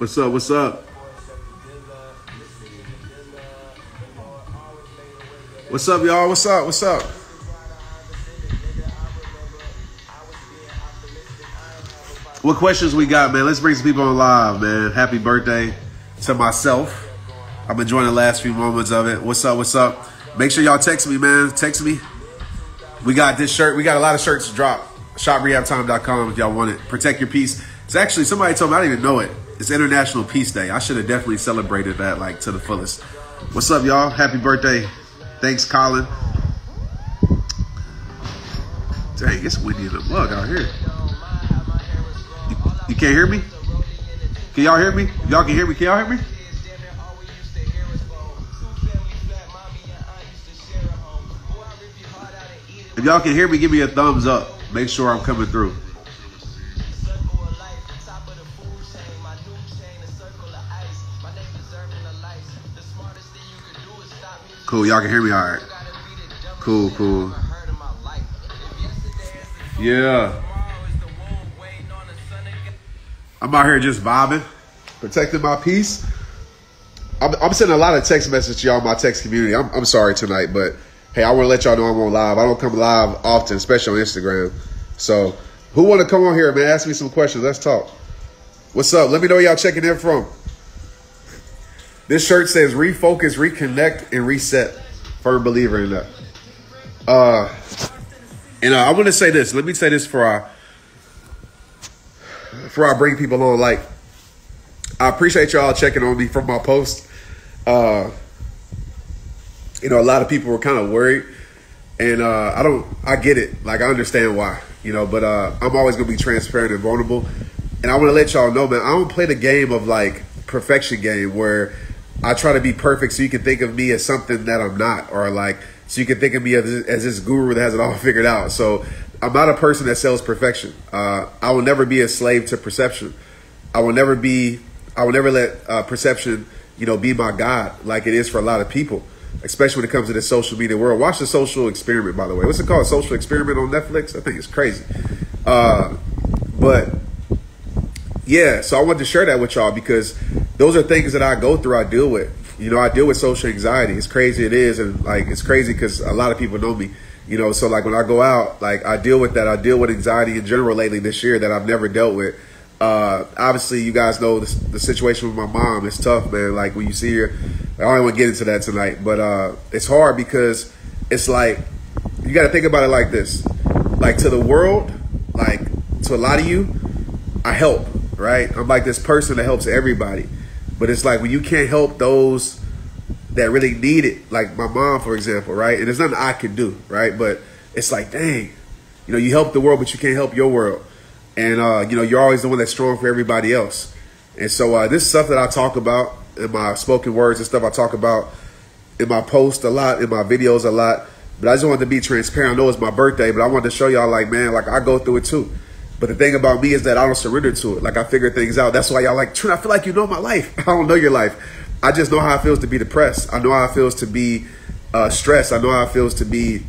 What's up? What's up? What's up, y'all? What's up? What's up? What questions we got, man? Let's bring some people on live, man. Happy birthday to myself. I'm enjoying the last few moments of it. What's up? What's up? Make sure y'all text me, man. Text me. We got this shirt. We got a lot of shirts to drop. ShopRehabTime.com if y'all want it. Protect your peace. It's actually, somebody told me, I didn't even know it. It's International Peace Day. I should have definitely celebrated that, like, to the fullest. What's up, y'all? Happy birthday. Thanks, Colin. Dang, it's windy in the mug out here. You can't hear me? Can y'all hear me? Y'all can hear me? Can y'all hear me? If y'all can hear me, give me a thumbs up. Make sure I'm coming through. Cool, y'all can hear me all right. Cool, cool. Yeah. I'm out here just vibing, protecting my peace. I'm sending a lot of text messages to y'all in my text community. I'm sorry tonight, but hey, I want to let y'all know I'm on live. I don't come live often, especially on Instagram. So who want to come on here, man? Ask me some questions. Let's talk. What's up? Let me know where y'all checking in from. This shirt says refocus, reconnect, and reset. Firm believer in that. I want to say this. Let me say this before I bring people on. Like, I appreciate y'all checking on me from my post. A lot of people were kind of worried, and I get it. Like, I understand why, but I'm always going to be transparent and vulnerable. And I want to let y'all know, man, I don't play the game of like perfection game where I try to be perfect so you can think of me as something that I'm not, or like, so you can think of me as this guru that has it all figured out. So I'm not a person that sells perfection. I will never be a slave to perception. I will never let perception, be my God like it is for a lot of people, especially when it comes to the social media world. Watch The Social Experiment, by the way. What's it called? Social Experiment on Netflix? I think it's crazy. But yeah, so I wanted to share that with y'all because those are things that I go through, I deal with. I deal with social anxiety. It's crazy it is. And like, it's crazy because a lot of people know me, so like when I go out, like I deal with that. I deal with anxiety in general lately this year that I've never dealt with. Obviously you guys know the situation with my mom. It's tough, man. Like when you see her, I don't want to get into that tonight, but it's hard because it's like, you got to think about it like this, like to the world, like to a lot of you, I help, right? I'm like this person that helps everybody. But it's like when you can't help those that really need it, like my mom, for example, right? And there's nothing I can do, right? But it's like, dang, you help the world, but you can't help your world. And, you're always the one that's strong for everybody else. And so this is stuff that I talk about in my spoken words and stuff I talk about in my posts a lot, in my videos a lot. But I just wanted to be transparent. I know it's my birthday, but I wanted to show y'all like, man, like I go through it too. But the thing about me is that I don't surrender to it. Like I figure things out. That's why y'all like, Trent, I feel like you know my life. I don't know your life. I just know how it feels to be depressed. I know how it feels to be stressed. I know how it feels to be,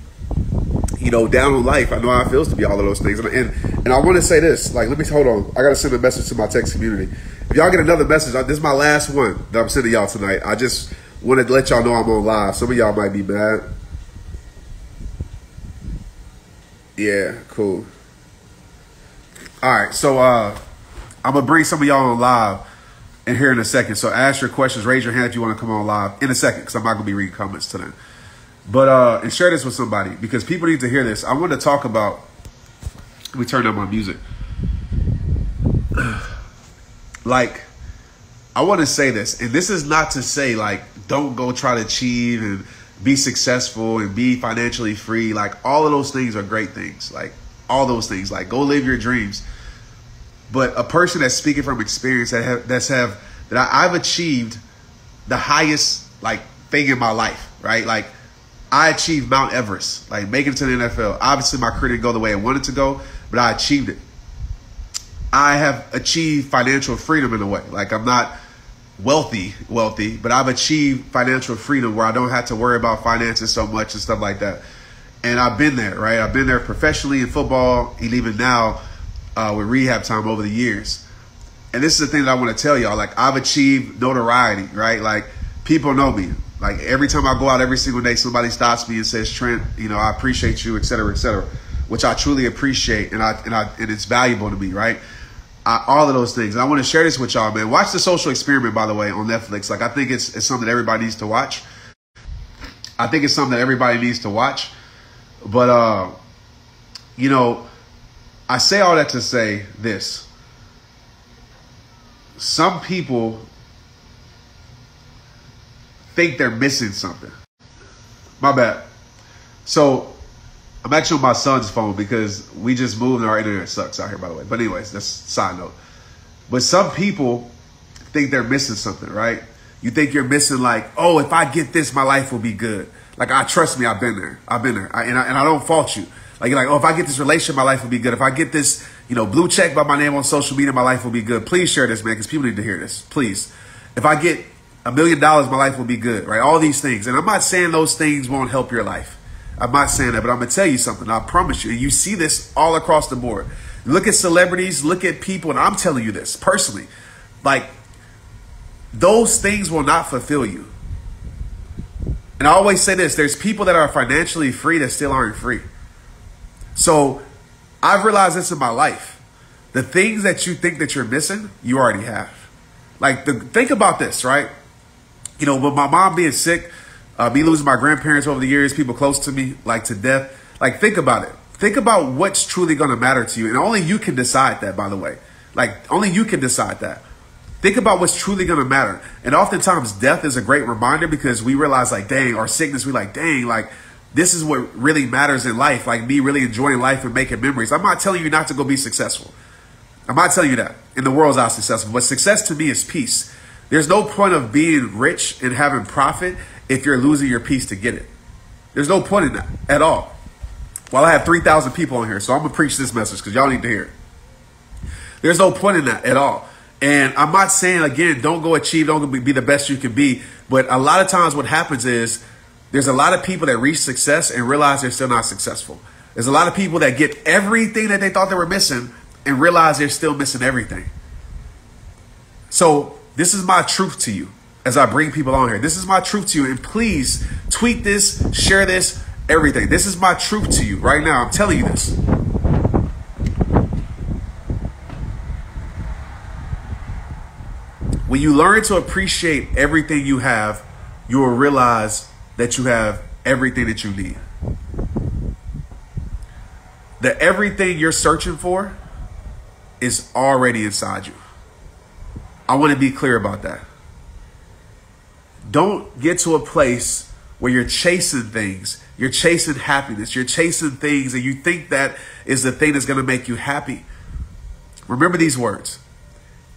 down on life. I know how it feels to be all of those things. And I want to say this, like, hold on. I got to send a message to my text community. If y'all get another message, this is my last one that I'm sending y'all tonight. I just wanted to let y'all know I'm on live. Some of y'all might be mad. Yeah, cool. All right, so I'm going to bring some of y'all on live in here in a second. So ask your questions. Raise your hand if you want to come on live in a second because I'm not going to be reading comments today. But and share this with somebody because people need to hear this. I want to talk about, let me turn down my music. Like, I want to say this, and this is not to say, like, don't go try to achieve and be successful and be financially free. Like, all of those things are great things. Like, all those things. Like, go live your dreams. But a person that's speaking from experience that I've achieved the highest, like, thing in my life, right? Like, I achieved Mount Everest, like, making it to the NFL. Obviously, my career didn't go the way I wanted to go, but I achieved it. I have achieved financial freedom in a way. Like, I'm not wealthy, but I've achieved financial freedom where I don't have to worry about finances so much and stuff like that. And I've been there, right? I've been there professionally in football and even now with Rehab Time over the years. And this is the thing that I want to tell y'all. Like, I've achieved notoriety, right? Like, people know me. Like, every time I go out every single day, somebody stops me and says, Trent, you know, I appreciate you, et cetera, which I truly appreciate. And it's valuable to me, right? All of those things. And I want to share this with y'all, man. Watch The Social Experiment, by the way, on Netflix. Like, I think it's something that everybody needs to watch. But, you know, I say all that to say this. Some people think they're missing something. My bad. So I'm actually on my son's phone because we just moved and our internet sucks out here, by the way. But anyways, that's a side note. But some people think they're missing something, right? You think you're missing, like, oh, if I get this, my life will be good. Like, trust me, I've been there. And I don't fault you. Like, you're like, oh, if I get this relationship, my life will be good. If I get this, you know, blue check by my name on social media, my life will be good. Please share this, man, because people need to hear this. Please. If I get $1 million, my life will be good, right? All these things. And I'm not saying those things won't help your life. I'm not saying that, but I'm going to tell you something. I promise you. And you see this all across the board. Look at celebrities, look at people, and I'm telling you this personally. Like, those things will not fulfill you. And I always say this, there's people that are financially free that still aren't free. So I've realized this in my life. The things that you think that you're missing, you already have. Like, think about this, right? You know, with my mom being sick, me losing my grandparents over the years, people close to me, like, to death. Like, think about it. Think about what's truly going to matter to you. And only you can decide that, by the way. Like, only you can decide that. Think about what's truly going to matter. And oftentimes death is a great reminder because we realize, like, dang, or sickness, we like, dang, like, this is what really matters in life. Like, me really enjoying life and making memories. I'm not telling you not to go be successful. I'm not telling you that. In the world's not successful. But success to me is peace. There's no point of being rich and having profit if you're losing your peace to get it. There's no point in that at all. Well, I have 3,000 people on here, so I'm going to preach this message because y'all need to hear it. There's no point in that at all. And I'm not saying, again, don't go achieve, don't be the best you can be. But a lot of times what happens is there's a lot of people that reach success and realize they're still not successful. There's a lot of people that get everything that they thought they were missing and realize they're still missing everything. So this is my truth to you as I bring people on here. This is my truth to you. And please tweet this, share this, everything. This is my truth to you right now. I'm telling you this. When you learn to appreciate everything you have, you will realize that you have everything that you need. That everything you're searching for is already inside you. I want to be clear about that. Don't get to a place where you're chasing things. You're chasing happiness. You're chasing things and you think that is the thing that's going to make you happy. Remember these words.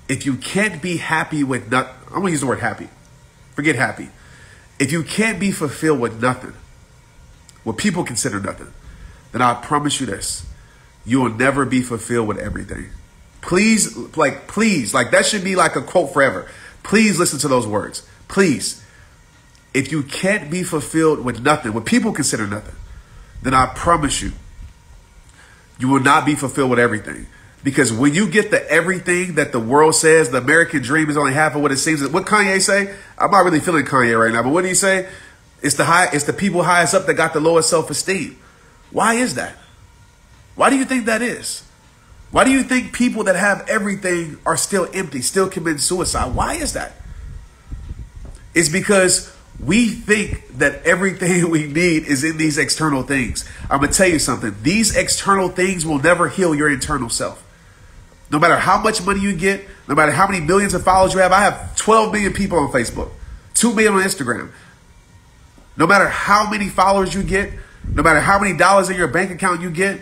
If you can't be happy with nothing, I'm going to use the word happy. Forget happy. If you can't be fulfilled with nothing, what people consider nothing, then I promise you this, you will never be fulfilled with everything. Please, like that should be like a quote forever. Please listen to those words. Please. If you can't be fulfilled with nothing, what people consider nothing, then I promise you, you will not be fulfilled with everything. Because when you get the everything that the world says, the American dream is only half of what it seems. What Kanye say? I'm not really feeling Kanye right now, but what did he say? It's the people highest up that got the lowest self-esteem. Why is that? Why do you think that is? Why do you think people that have everything are still empty, still commit suicide? Why is that? It's because we think that everything we need is in these external things. I'm going to tell you something. These external things will never heal your internal self. No matter how much money you get, no matter how many millions of followers you have. I have 12 million people on Facebook, 2 million on Instagram. No matter how many followers you get, no matter how many dollars in your bank account you get,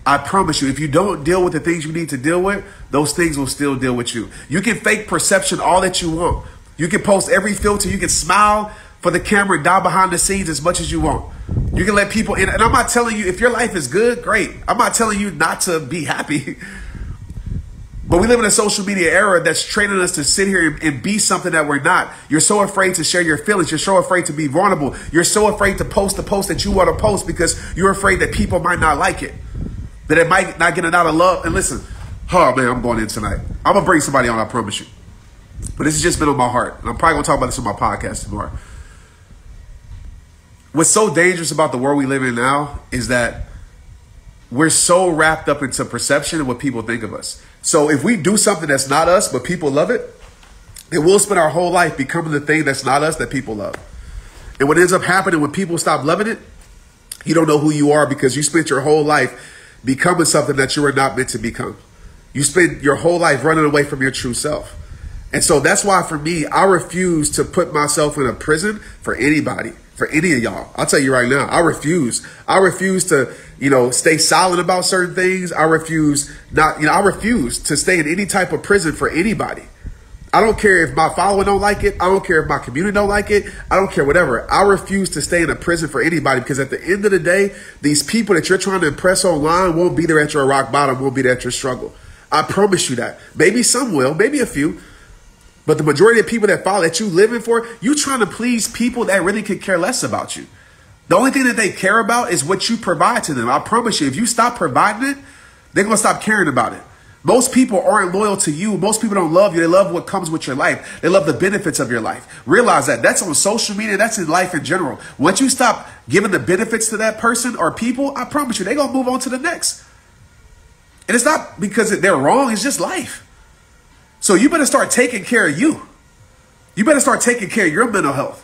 I promise you, if you don't deal with the things you need to deal with, those things will still deal with you. You can fake perception all that you want. You can post every filter. You can smile for the camera and die behind the scenes as much as you want. You can let people in. And I'm not telling you, if your life is good, great. I'm not telling you not to be happy. But we live in a social media era that's training us to sit here and be something that we're not. You're so afraid to share your feelings. You're so afraid to be vulnerable. You're so afraid to post the post that you want to post because you're afraid that people might not like it, that it might not get a lot of love. And listen, Oh man, I'm going in tonight. I'm gonna bring somebody on, I promise you. But this has just been on my heart, and I'm probably gonna talk about this on my podcast tomorrow. What's so dangerous about the world we live in now is that we're so wrapped up into perception and what people think of us. So if we do something that's not us, but people love it, then we'll spend our whole life becoming the thing that's not us that people love. And what ends up happening when people stop loving it, you don't know who you are because you spent your whole life becoming something that you were not meant to become. You spend your whole life running away from your true self. And so that's why for me, I refuse to put myself in a prison for anybody, for any of y'all. I'll tell you right now, I refuse. I refuse to, stay silent about certain things. I refuse to stay in any type of prison for anybody. I don't care if my following don't like it. I don't care if my community don't like it. I don't care, whatever. I refuse to stay in a prison for anybody because at the end of the day, these people that you're trying to impress online won't be there at your rock bottom, won't be there at your struggle. I promise you that. Maybe some will, maybe a few. But the majority of people that follow, that you living for, you trying to please people that really could care less about you. The only thing that they care about is what you provide to them. I promise you, if you stop providing it, they're going to stop caring about it. Most people aren't loyal to you. Most people don't love you. They love what comes with your life. They love the benefits of your life. Realize that. That's on social media. That's in life in general. Once you stop giving the benefits to that person or people, I promise you, they're going to move on to the next. And it's not because they're wrong. It's just life. So you better start taking care of you. You better start taking care of your mental health.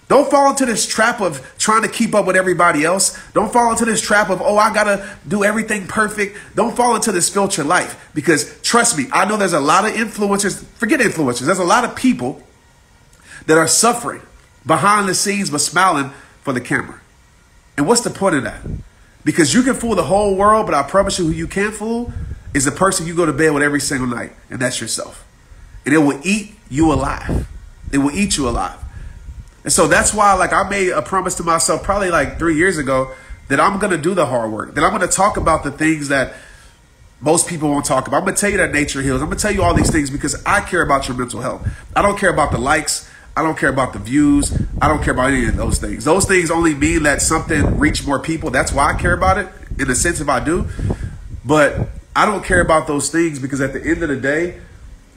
Don't fall into this trap of trying to keep up with everybody else. Don't fall into this trap of, I got to do everything perfect. Don't fall into this filter life because trust me, I know there's a lot of influencers. Forget influencers. There's a lot of people that are suffering behind the scenes but smiling for the camera. And what's the point of that? Because you can fool the whole world, but I promise you who you can't fool is the person you go to bed with every single night, and that's yourself. And it will eat you alive. It will eat you alive. And so that's why, I made a promise to myself probably 3 years ago that I'm going to do the hard work, that I'm going to talk about the things that most people won't talk about. I'm going to tell you that nature heals. I'm going to tell you all these things because I care about your mental health. I don't care about the likes. I don't care about the views. I don't care about any of those things. Those things only mean that something reach more people. That's why I care about it, in a sense, if I do. But I don't care about those things because at the end of the day,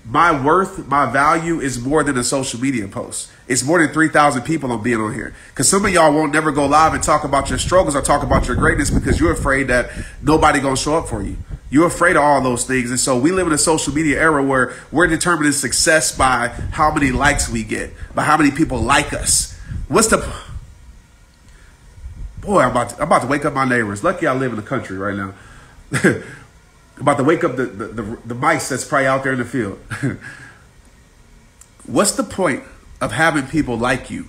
my worth, my value is more than a social media post. It's more than 3,000 people on being on here. Because some of y'all won't never go live and talk about your struggles or talk about your greatness because you're afraid that nobody gonna show up for you. You're afraid of all those things. And so we live in a social media era where we're determining success by how many likes we get, by how many people like us. Boy, I'm about to wake up my neighbors. Lucky I live in the country right now. I'm about to wake up the mice that's probably out there in the field. What's the point of having people like you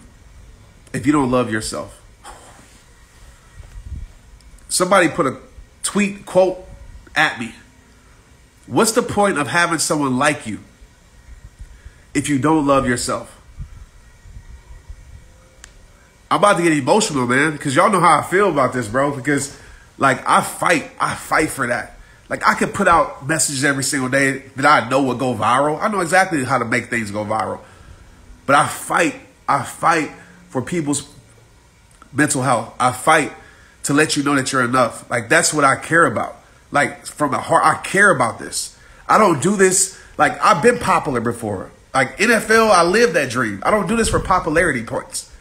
if you don't love yourself? Somebody put a tweet quote at me. What's the point of having someone like you if you don't love yourself? I'm about to get emotional, man, because y'all know how I feel about this, bro. Because I fight for that. I could put out messages every single day that I know will go viral. I know exactly how to make things go viral. But I fight for people's mental health. I fight to let you know that you're enough. That's what I care about. From the heart, I care about this. I don't do this. I've been popular before. NFL, I live that dream. I don't do this for popularity points.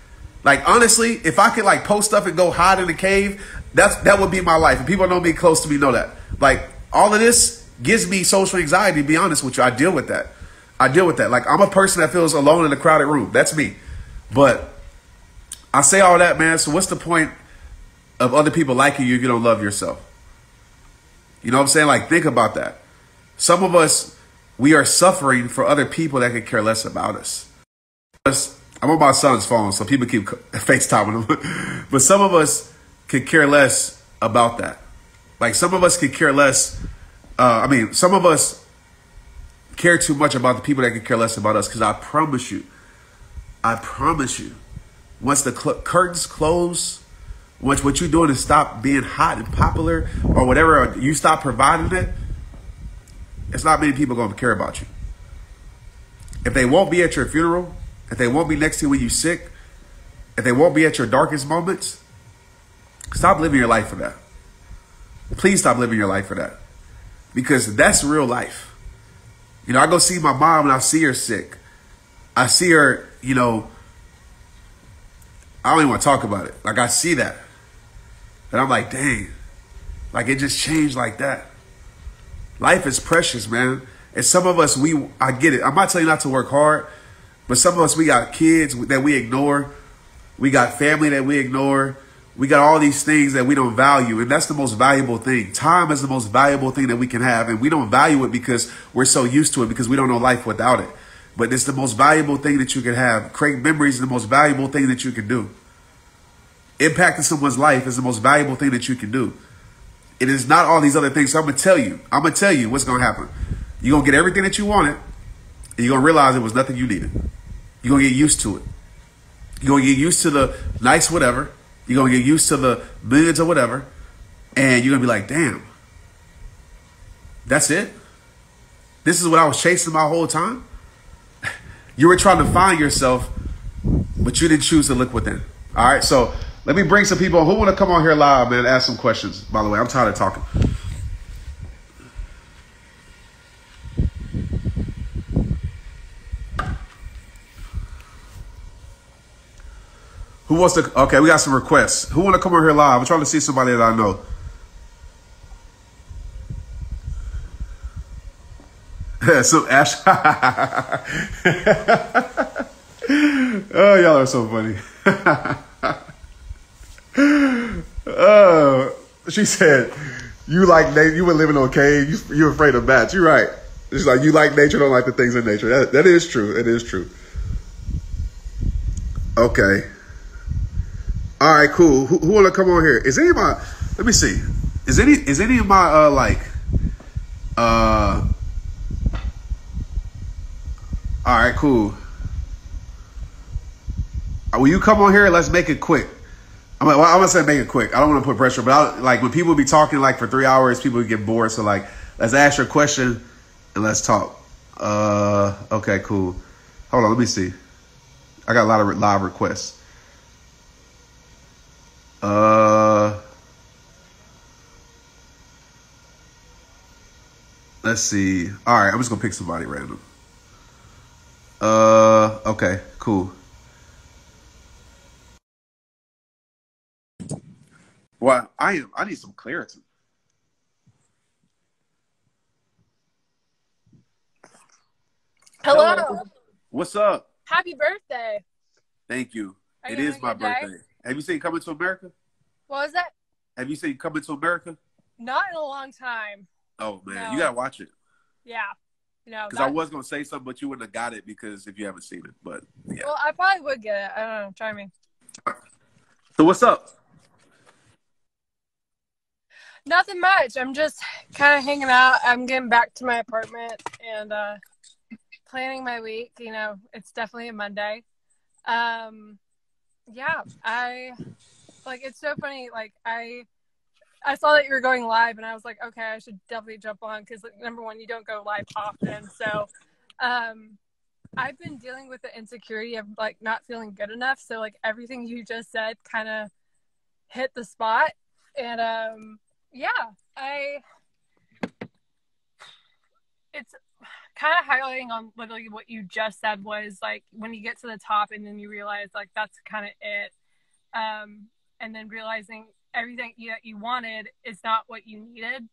Honestly, if I could post stuff and go hide in the cave, that would be my life. And people know me close to me know that. All of this gives me social anxiety, to be honest with you. I deal with that. I'm a person that feels alone in a crowded room. That's me. But I say all that, man. So what's the point of other people liking you if you don't love yourself? You know what I'm saying? Think about that. Some of us, we are suffering for other people that could care less about us. I'm on my son's phone, so people keep FaceTiming him. But some of us could care less about that. Some of us could care less. Some of us care too much about the people that could care less about us. Because I promise you, once the curtains close, once what you're doing is stop being hot and popular or whatever, or you stop providing it, it's not many people going to care about you. If they won't be at your funeral, if they won't be next to you when you're sick, if they won't be at your darkest moments, stop living your life for that. Please stop living your life for that. because that's real life. You know, I go see my mom and I see her sick. I see her, you know, I don't even want to talk about it. Like, I see that. And I'm like, dang, like it just changed like that. Life is precious, man. And some of us, I get it. I'm not telling you not to work hard, but some of us, we got kids that we ignore. We got family that we ignore. We got all these things that we don't value. And that's the most valuable thing. Time is the most valuable thing that we can have. And we don't value it because we're so used to it, because we don't know life without it. But it's the most valuable thing that you can have. Creating memories is the most valuable thing that you can do. Impacting someone's life is the most valuable thing that you can do. It is not all these other things. So I'm going to tell you what's going to happen. You're going to get everything that you wanted, and you're going to realize it was nothing you needed. You're going to get used to it. You're going to get used to the nice whatever. You're going to get used to the millions or whatever. And you're going to be like, damn, that's it? This is what I was chasing my whole time? You were trying to find yourself, but you didn't choose to look within. All right, so let me bring some people who want to come on here live, man, ask some questions. By the way, I'm tired of talking. Who wants to? Okay, we got some requests. Who want to come on here live? I'm trying to see somebody that I know. So Ash. Oh, y'all are so funny. She said, "You like nature? You were living on cave. You're afraid of bats. You're right. It's like you like nature, don't like the things in nature. That is true. It is true." Okay. All right, cool. Who want to come on here? Is any of my? Let me see. Is any of my All right, cool. Will you come on here? Let's make it quick. I'm gonna say make it quick. I don't want to put pressure, but like when people be talking like for 3 hours, people get bored. So like, let's ask your question and let's talk. Okay, cool. Hold on, let me see. I got a lot of live requests. Let's see. All right, I'm just gonna pick somebody random. Okay, cool. Well, I need some clarity. Hello. What's up? Happy birthday. Thank you. Are It you is my birthday. day? Have you seen Coming to America? What was that? Have you seen Coming to America? Not in a long time. Oh man, No. you gotta watch it. Yeah. No. Because I was gonna say something, but you wouldn't have got it because if you haven't seen it. But yeah. Well, I probably would get it. I don't know. Try me. So what's up? Nothing much. I'm just kind of hanging out. I'm getting back to my apartment and planning my week. You know, it's definitely a Monday. Yeah. It's so funny. Like I saw that you were going live, and I was like, okay, I should definitely jump on because, like, number one, you don't go live often. So, I've been dealing with the insecurity of like not feeling good enough. So, like, everything you just said kind of hit the spot, and it's kind of highlighting on literally what you just said was like when you get to the top, and then you realize like that's kind of it, and then realizing everything that you wanted is not what you needed.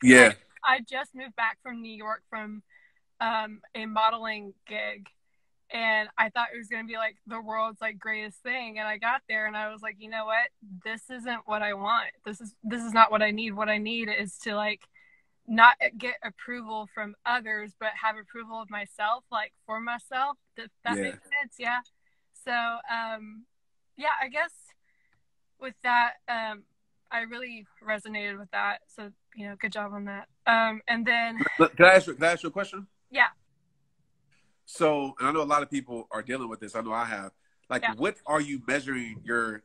Yeah. I just moved back from New York from a modeling gig, and I thought it was going to be like the world's like greatest thing. And I got there and I was like, you know what? This isn't what I want. This is not what I need. What I need is to like not get approval from others, but have approval of myself, like for myself. Does that make sense? Yeah. So, I guess with that, I really resonated with that. So, you know, good job on that. And then Can I ask you a question? Yeah. So, and I know a lot of people are dealing with this. I know I have. Like, what are you measuring your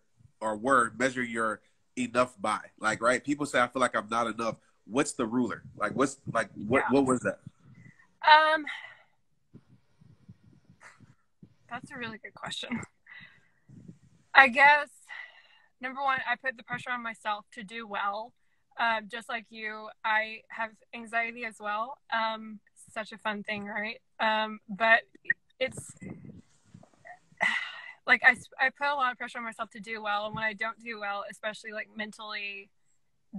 enough by? Like, right? People say, I feel like I'm not enough. What's the ruler? Like, what was that? That's a really good question. I guess, number one, I put the pressure on myself to do well. just like you, I have anxiety as well. Such a fun thing, right? But it's like I put a lot of pressure on myself to do well, and when I don't do well, especially like mentally,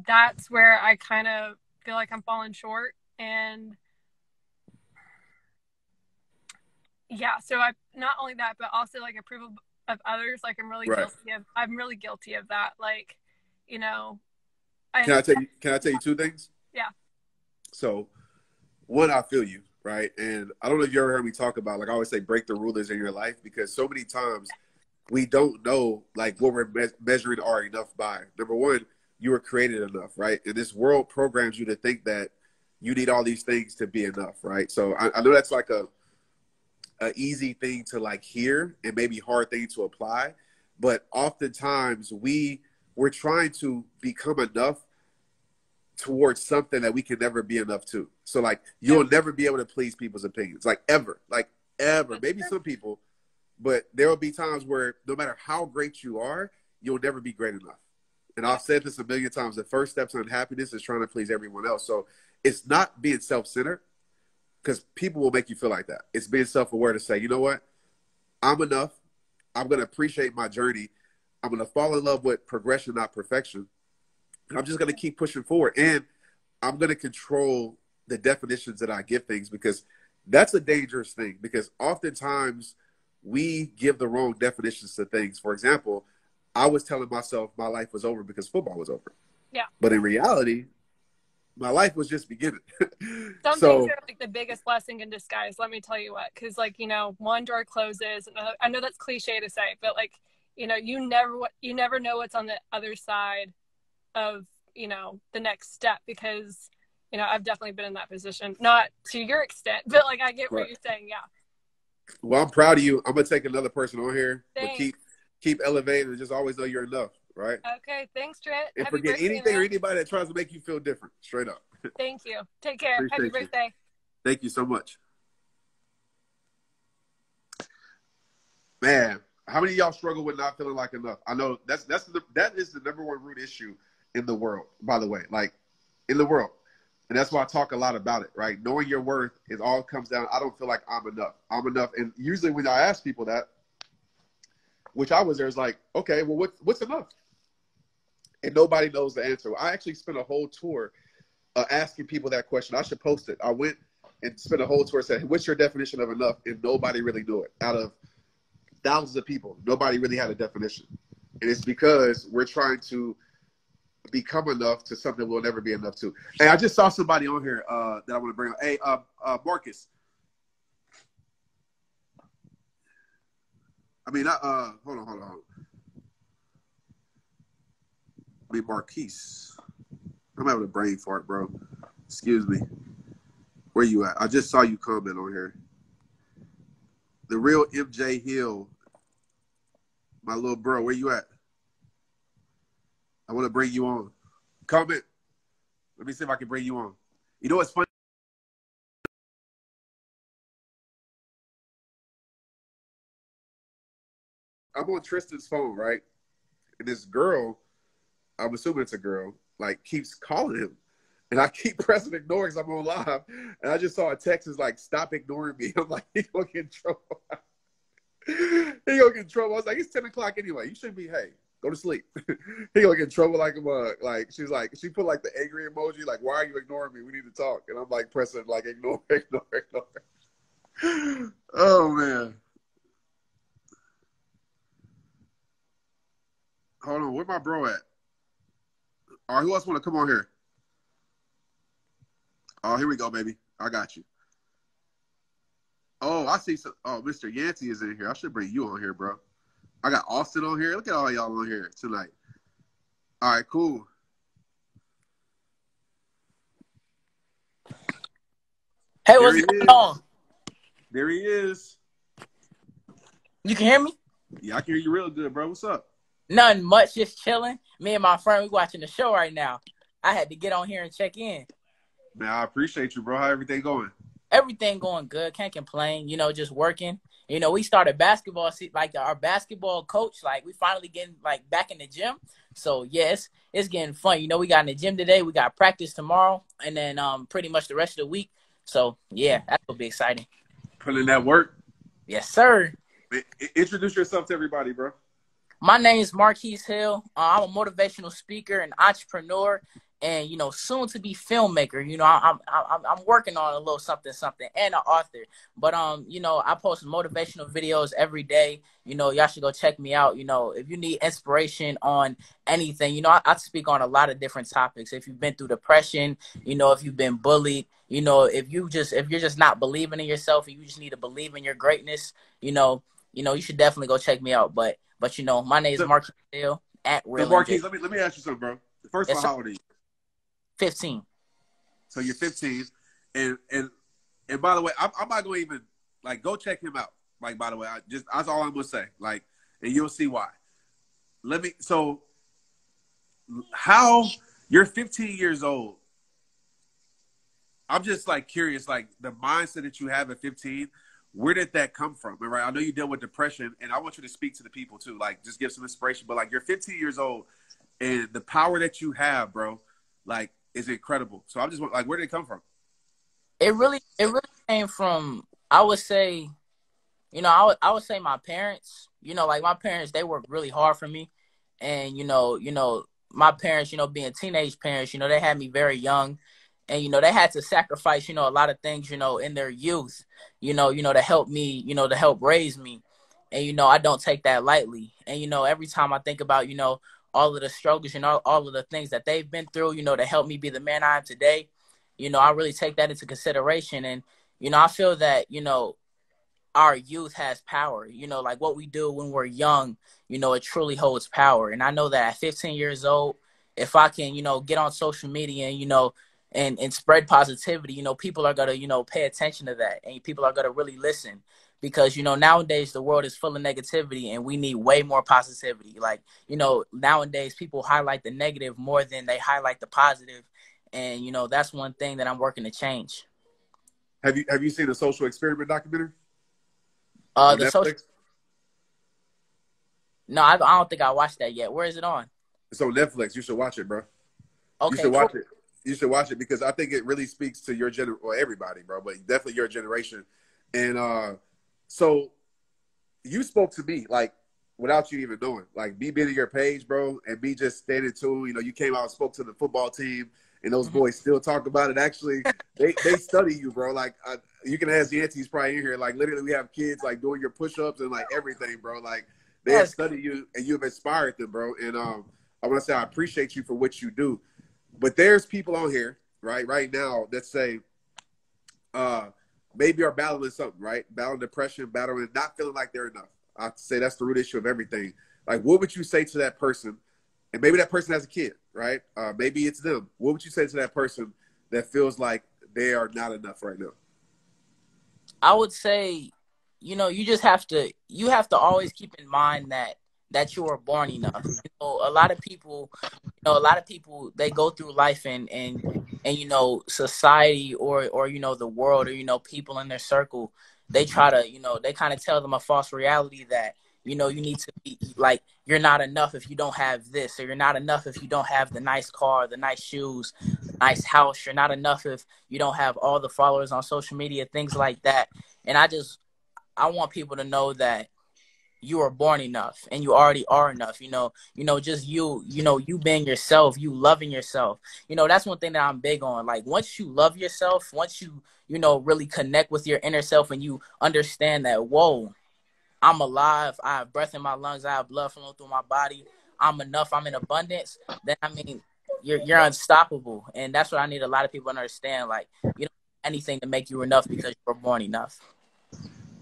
that's where I kind of feel like I'm falling short. And yeah, so I not only that, but also like approval of others. Like Right. I'm really guilty of that. Like, you know, Can and I tell you? Can I tell you two things? yeah, So, one, I feel you, right? And I don't know if you ever heard me talk about, like I always say, break the rulers in your life, because so many times we don't know like what we're measuring our enough by. Number one, you were created enough, right? And this world programs you to think that you need all these things to be enough, right? So I know that's like a easy thing to like hear and maybe hard thing to apply, but oftentimes we're trying to become enough towards something that we can never be enough to. So like you'll never be able to please people's opinions, like ever, maybe some people, but there will be times where no matter how great you are, you'll never be great enough. And I've said this a million times, the first step to unhappiness is trying to please everyone else. So it's not being self-centered, because people will make you feel like that. It's being self-aware to say, you know what? I'm enough. I'm going to appreciate my journey. I'm going to fall in love with progression, not perfection. And I'm just going to keep pushing forward. And I'm going to control the definitions that I give things, because that's a dangerous thing, because oftentimes we give the wrong definitions to things. For example, I was telling myself my life was over because football was over. yeah. But in reality, my life was just beginning. Some things are like the biggest blessing in disguise. Let me tell you what, because like, you know, one door closes. And I know that's cliche to say, but like, you know, you never know what's on the other side of, you know, the next step, because, you know, I've definitely been in that position, not to your extent, but like I get what you're saying. Yeah. Well, I'm proud of you. I'm gonna take another person on here, Thanks. but keep elevating and just always know you're enough, right? Okay, thanks, Trent. And Happy forget birthday, anything man. or anybody that tries to make you feel different. Straight up. Thank you. Take care. Appreciate Happy birthday. You. Thank you so much. Man, how many of y'all struggle with not feeling like enough? I know that is the number one root issue in the world, by the way, like in the world. And that's why I talk a lot about it, right? Knowing your worth, it all comes down, I don't feel like I'm enough. I'm enough. And usually when I ask people that, which I was there, is like, okay, well, what's enough? And nobody knows the answer. I actually spent a whole tour asking people that question. I should post it. I went and spent a whole tour and said, what's your definition of enough? And nobody really knew it. Out of thousands of people, nobody really had a definition. And it's because we're trying to become enough to something we'll never be enough to. Hey, I just saw somebody on here that I want to bring up. Hey, Marcus. I mean, hold on. I mean, Marquis. I'm having a brain fart, bro. Excuse me. Where you at? I just saw you comment on here. The real MJ Hill. My little bro, where you at? I want to bring you on. Comment. Let me see if I can bring you on. You know what's funny? I'm on Tristan's phone, right? And this girl, I'm assuming it's a girl, like keeps calling him. And I keep pressing ignore because I'm on live. And I just saw a text is like, stop ignoring me. I'm like, he's going to get in trouble. He going to get in trouble. I was like, it's 10 o'clock anyway. You should be, hey, go to sleep. He going to get in trouble like a mug. Like, she put like the angry emoji, like, why are you ignoring me? We need to talk. And I'm like pressing like, ignore. Oh, man. Hold on. Where my bro at? All right, who else want to come on here? Oh, here we go, baby. I got you. Oh, I see some. Oh, Mr. Yancey is in here. I should bring you on here, bro. I got Austin on here. Look at all y'all on here tonight. All right, cool. Hey, what's going on? There he is. You can hear me? Yeah, I can hear you real good, bro. What's up? Nothing much, just chilling. Me and my friend, we watching the show right now. I had to get on here and check in. Man, I appreciate you, bro. How everything going? Everything going good. Can't complain. You know, just working. You know, we started basketball. Like our basketball coach, like we finally getting like back in the gym. So yes, it's getting fun. You know, we got in the gym today. We got practice tomorrow, and then pretty much the rest of the week. So yeah, that's gonna be exciting. Put in that work. Yes, sir. Introduce yourself to everybody, bro. My name is Marquis Hill. I'm a motivational speaker and entrepreneur, and you know, soon to be filmmaker. You know, I'm working on a little something, and an author. But you know, I post motivational videos every day. You know, y'all should go check me out. You know, if you need inspiration on anything, you know, I speak on a lot of different topics. If you've been through depression, you know, if you've been bullied, you know, if you're just not believing in yourself, and you just need to believe in your greatness, you should definitely go check me out. But you know, my name is Marquis Hill at Real. So Marquis, let me ask you something, bro. First of all, how old are you? 15. So you're 15, and by the way, I'm not gonna even like go check him out. Like, by the way, that's all I'm gonna say. Like, and you'll see why. So how you're 15 years old. I'm just like curious, like the mindset that you have at 15. Where did that come from? Right? I know you deal with depression, and I want you to speak to the people too. Like, just give some inspiration. But like, you're 15 years old, and the power that you have, bro, like, is incredible. So I'm just like, where did it come from? It really came from, I would say, you know, I would say my parents. You know, like my parents, they worked really hard for me, and you know, my parents, you know, being teenage parents, you know, they had me very young. And, you know, they had to sacrifice, you know, a lot of things, you know, in their youth, you know, to help me, you know, to help raise me. And, you know, I don't take that lightly. And, you know, every time I think about, you know, all of the struggles and all of the things that they've been through, you know, to help me be the man I am today, you know, I really take that into consideration. And, you know, I feel that, you know, our youth has power, you know, like what we do when we're young, you know, it truly holds power. And I know that at 15 years old, if I can, you know, get on social media and, you know, and spread positivity, you know, people are going to, you know, pay attention to that, and people are going to really listen, because, you know, nowadays the world is full of negativity and we need way more positivity. Like, you know, nowadays people highlight the negative more than they highlight the positive. And, you know, that's one thing that I'm working to change. Have you seen the Social Experiment documentary? The Netflix? Social. No, I don't think I watched that yet. Where is it on? It's on Netflix. You should watch it, bro. Okay, you should watch it. You should watch it because I think it really speaks to your everybody, bro, but definitely your generation. And so you spoke to me like without you even knowing, like me being in your page, bro, and me just standing to, you know, you came out and spoke to the football team, and those boys still talk about it. Actually, they study you, bro. Like you can ask the aunties probably in here. Like literally, we have kids like doing your push-ups and like everything, bro. Like they have studied you and you have inspired them, bro. And I want to say I appreciate you for what you do. But there's people on here, right now that say maybe are battling something, right? Battling depression, battling not feeling like they're enough. I say that's the root issue of everything. Like, what would you say to that person? And maybe that person has a kid, right? Maybe it's them. What would you say to that person that feels like they are not enough right now? I would say, you know, you have to always keep in mind that you were born enough. You know, a lot of people, they go through life and you know, society or you know, the world, or you know, people in their circle, they try to, you know, they kind of tell them a false reality that, you know, you need to be like, you're not enough if you don't have this, or you're not enough if you don't have the nice car, the nice shoes, the nice house. You're not enough if you don't have all the followers on social media, things like that. And I want people to know that you are born enough and you already are enough. You know, just you being yourself, you loving yourself. You know, that's one thing that I'm big on. Like, once you love yourself, once you know, really connect with your inner self, and you understand that, whoa, I'm alive, I have breath in my lungs, I have blood flowing through my body, I'm enough, I'm in abundance, then I mean, you're unstoppable. And that's what I need a lot of people to understand. Like, you don't need anything to make you enough, because you were born enough.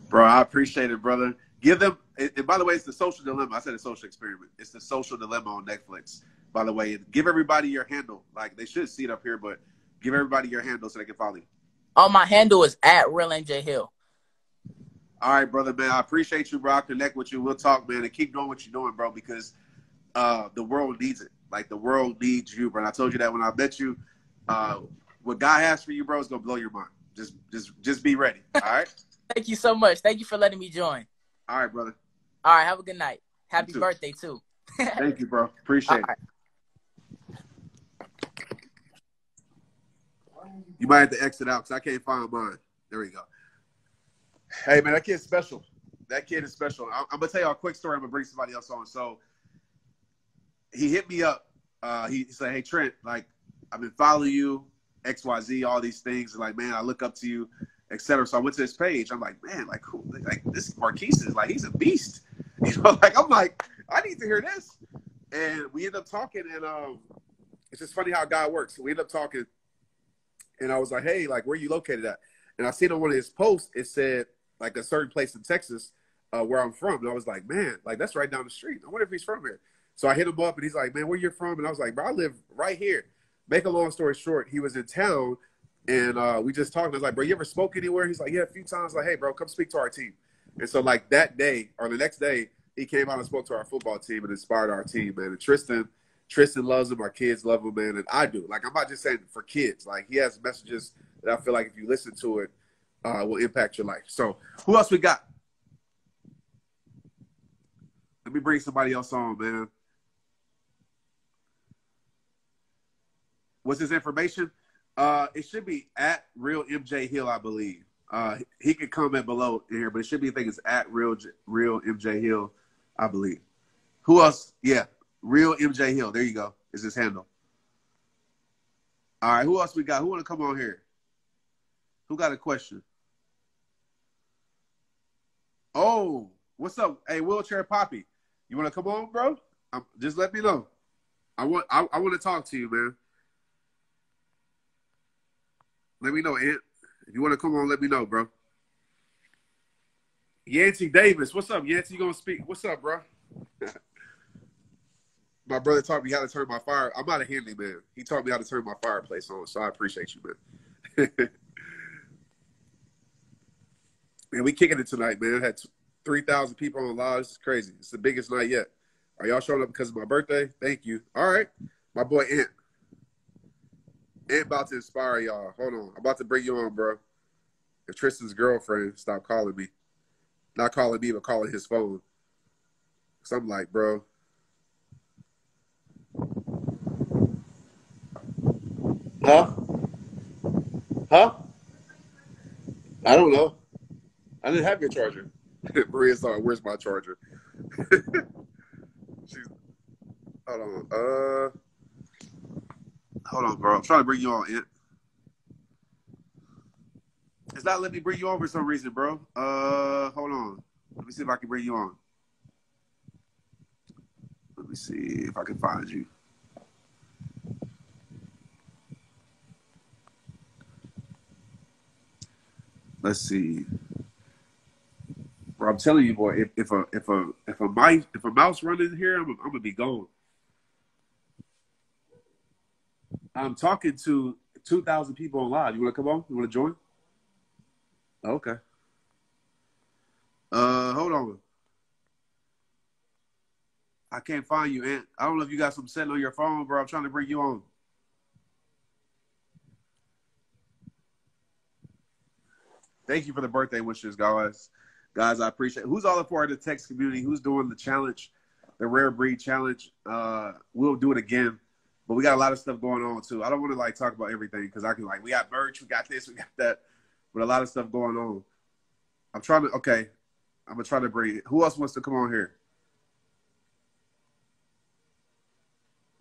Bro, I appreciate it, brother. Give them, and by the way, it's The Social Dilemma. I said The Social Experiment. It's The Social Dilemma on Netflix, by the way. Give everybody your handle. Like, they should see it up here, but give everybody your handle so they can follow you. Oh, my handle is at Real MJ Hill. All right, brother, man. I appreciate you, bro. I'll connect with you. We'll talk, man, and keep doing what you're doing, bro, because the world needs it. Like, the world needs you, bro. And I told you that when I met you. What God has for you, bro, is going to blow your mind. Just be ready. All right. Thank you so much. Thank you for letting me join. All right, brother. All right. Have a good night. Happy too. birthday too. Thank you, bro. Appreciate it. You might have to exit out because I can't find mine. There we go. Hey, man, that kid's special. That kid is special. I'm going to tell you a quick story. I'm going to bring somebody else on. So he hit me up. He said, hey, Trent, like, I've been following you, XYZ, all these things. And like, man, I look up to you, etc. So I went to his page. I'm like, man, like, who? Like, this Marquis is like, he's a beast. You know, like, I'm like, I need to hear this. And we ended up talking. And it's just funny how God works. So we ended up talking. And I was like, hey, like, where are you located at? And I seen on one of his posts, it said, like, a certain place in Texas where I'm from. And I was like, man, like, that's right down the street. I wonder if he's from here. So I hit him up, and he's like, man, where you from? And I was like, bro, I live right here. Make a long story short, he was in town, and we just talked. I was like, bro, you ever spoke anywhere? He's like, yeah, a few times. Like, hey, bro, come speak to our team. And so, like, that day or the next day, he came out and spoke to our football team and inspired our team, man. And Tristan loves him. Our kids love him, man. And I do. Like, I'm not just saying for kids. Like, he has messages that I feel like if you listen to it, will impact your life. So who else we got? Let me bring somebody else on, man. What's his information? It should be at Real MJ Hill, I believe. He could comment below here, but it should be, I think it's at Real MJ Hill, I believe. Who else? Yeah, Real MJ Hill. There you go. Is his handle. All right, who else we got? Who want to come on here? Who got a question? Oh, what's up? Hey, Wheelchair Poppy. You want to come on, bro? Just let me know. I want to talk to you, man. Let me know, Ant. If you want to come on, let me know, bro. Yancey Davis. What's up, Yancey? You going to speak? What's up, bro? My brother taught me how to turn my fire. I'm not a handyman. He taught me how to turn my fireplace on, so I appreciate you, man. Man, we kicking it tonight, man. I had 3,000 people on live. This is crazy. It's the biggest night yet. Are y'all showing up because of my birthday? Thank you. All right. My boy Ant. Ant about to inspire y'all. Hold on. I'm about to bring you on, bro. If Tristan's girlfriend stopped calling me. Not calling me, but calling his phone. So I'm like, bro. Huh? Huh? I don't know. I didn't have your charger. Maria's like, where's my charger? Hold on. Hold on, bro. I'm trying to bring you on, Ant. It's not letting me bring you on for some reason, bro. Hold on. Let me see if I can bring you on. Let me see if I can find you. Let's see. Bro, I'm telling you, boy, if a mouse run in here, I'm gonna be gone. I'm talking to 2,000 people on live. You want to come on? You want to join? Okay. Hold on. I can't find you, Ant. I don't know if you got something setting on your phone, bro. I'm trying to bring you on. Thank you for the birthday wishes, guys. Guys, I appreciate it. Who's all a part of the text community? Who's doing the challenge, the Rare Breed Challenge? We'll do it again. But we got a lot of stuff going on, too. I don't want to, like, talk about everything because I can, like, we got merch, we got this, we got that. But a lot of stuff going on. I'm trying to, okay. I'm going to try to bring it. Who else wants to come on here?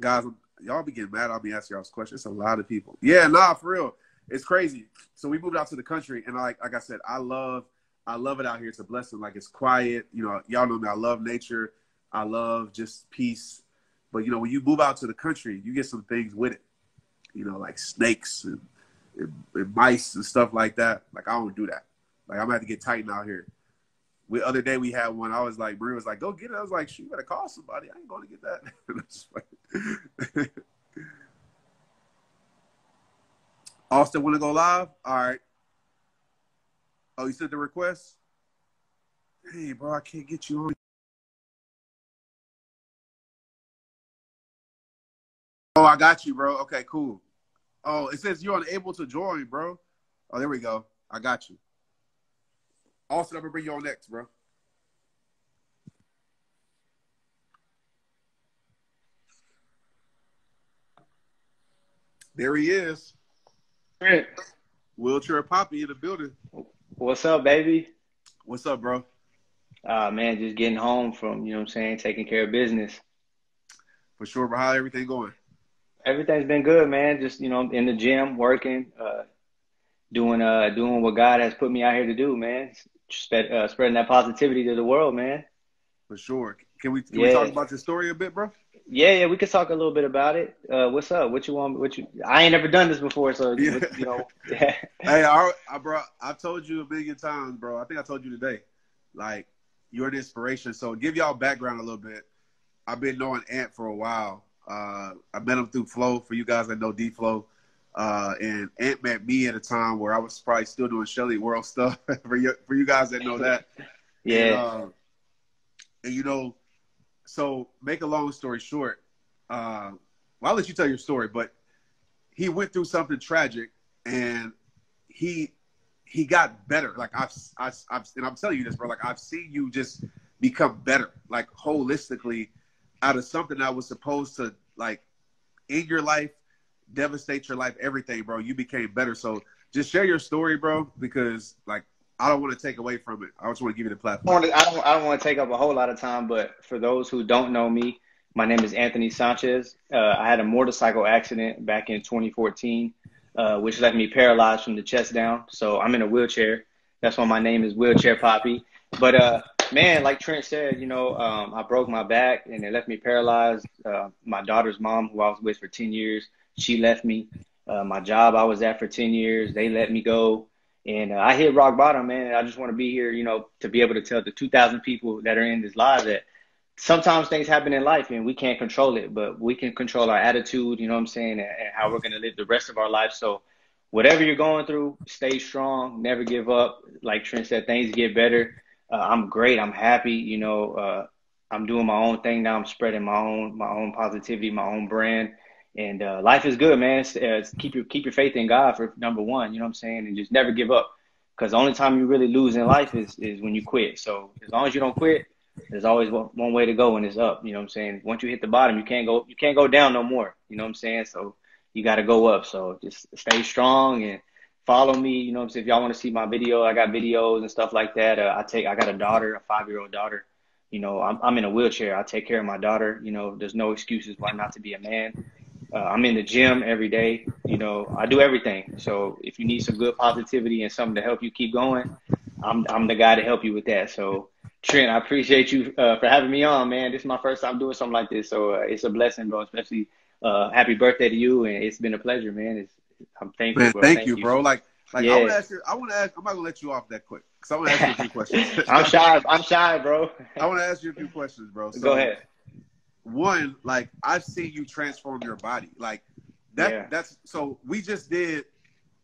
Guys, y'all be getting mad. I'll be asking y'all this question. It's a lot of people. Yeah, nah, for real. It's crazy. So we moved out to the country, and like I said, I love it out here. It's a blessing. Like, it's quiet. You know, y'all know me. I love nature. I love just peace. But, you know, when you move out to the country, you get some things with it. You know, like snakes and mice and stuff like that. Like, I don't do that. Like, I'm going to have to get tightened out here. The other day we had one. I was like, Maria was like, go get it. I was like, you better call somebody. I ain't going to get that. Austin want to go live? All right. Oh, you sent the request? Hey, bro, I can't get you on. Oh, I got you, bro. Okay, cool. Oh, it says you're unable to join, bro. Oh, there we go. I got you. Austin, I'm gonna bring you on next, bro. There he is. Trent, Wheelchair Poppy in the building. what's up, baby? What's up, bro? Man, just getting home from, you know what I'm saying, taking care of business. For sure, bro. How everything going? Everything's been good, man. Just, you know, in the gym, working, doing what God has put me out here to do, man. Spreading that positivity to the world, man. For sure. Can we talk Yeah. about your story a bit, bro? Yeah, we could talk a little bit about it. What's up? What you want? I ain't never done this before, so, Yeah. you know. Hey, bro, I've told you a million times, bro. I think I told you today. Like, you're an inspiration. So give y'all background a little bit. I've been knowing Ant for a while. I met him through Flow, for you guys that know D-Flow. And Ant met me at a time where I was probably still doing Shelly World stuff, for you guys that know that. Yeah. And you know, so make a long story short, well, I'll let you tell your story, but he went through something tragic and he got better. Like and I'm telling you this, bro, like I've seen you just become better, like holistically, out of something that was supposed to, like, in your life, devastate your life, everything, bro. You became better. So just share your story, bro, because, like, I don't want to take away from it. I just want to give you the platform. I don't want to take up a whole lot of time, but for those who don't know me, my name is Anthony Sanchez. I had a motorcycle accident back in 2014, which left me paralyzed from the chest down. So I'm in a wheelchair. That's why my name is Wheelchair Poppy. But man, like Trent said, you know, I broke my back and it left me paralyzed. My daughter's mom, who I was with for 10 years, she left me. My job I was at for 10 years, they let me go. And I hit rock bottom, man. And I just want to be here, you know, to be able to tell the 2,000 people that are in this live that sometimes things happen in life and we can't control it, but we can control our attitude, you know what I'm saying, and how we're going to live the rest of our life. So whatever you're going through, stay strong, never give up. Like Trent said, things get better. I'm great. I'm happy. You know, I'm doing my own thing now. I'm spreading my own positivity, my own brand. And life is good, man. Keep your faith in God for number one, you know what I'm saying? And just never give up. Because the only time you really lose in life is when you quit. So as long as you don't quit, there's always one way to go, and it's up. You know what I'm saying? Once you hit the bottom, you can't go down no more. You know what I'm saying? So you got to go up. So just stay strong and follow me. You know what I'm saying? If y'all want to see my video, I got videos and stuff like that. I got a daughter, a 5-year-old daughter. You know, I'm in a wheelchair. I take care of my daughter. You know, there's no excuses why not to be a man. I'm in the gym every day. You know, I do everything. So if you need some good positivity and something to help you keep going, I'm the guy to help you with that. So Trent, I appreciate you for having me on, man. This is my first time doing something like this, so it's a blessing, bro. Especially happy birthday to you, and it's been a pleasure, man. I'm thankful, Man, bro. thank you, bro. Like yeah. I want to ask you. I'm not gonna let you off that quick because I want to ask you a few questions. I'm shy, bro. I want to ask you a few questions, bro. So, go ahead. One, like, I've seen you transform your body, like that. Yeah. That's so. We just did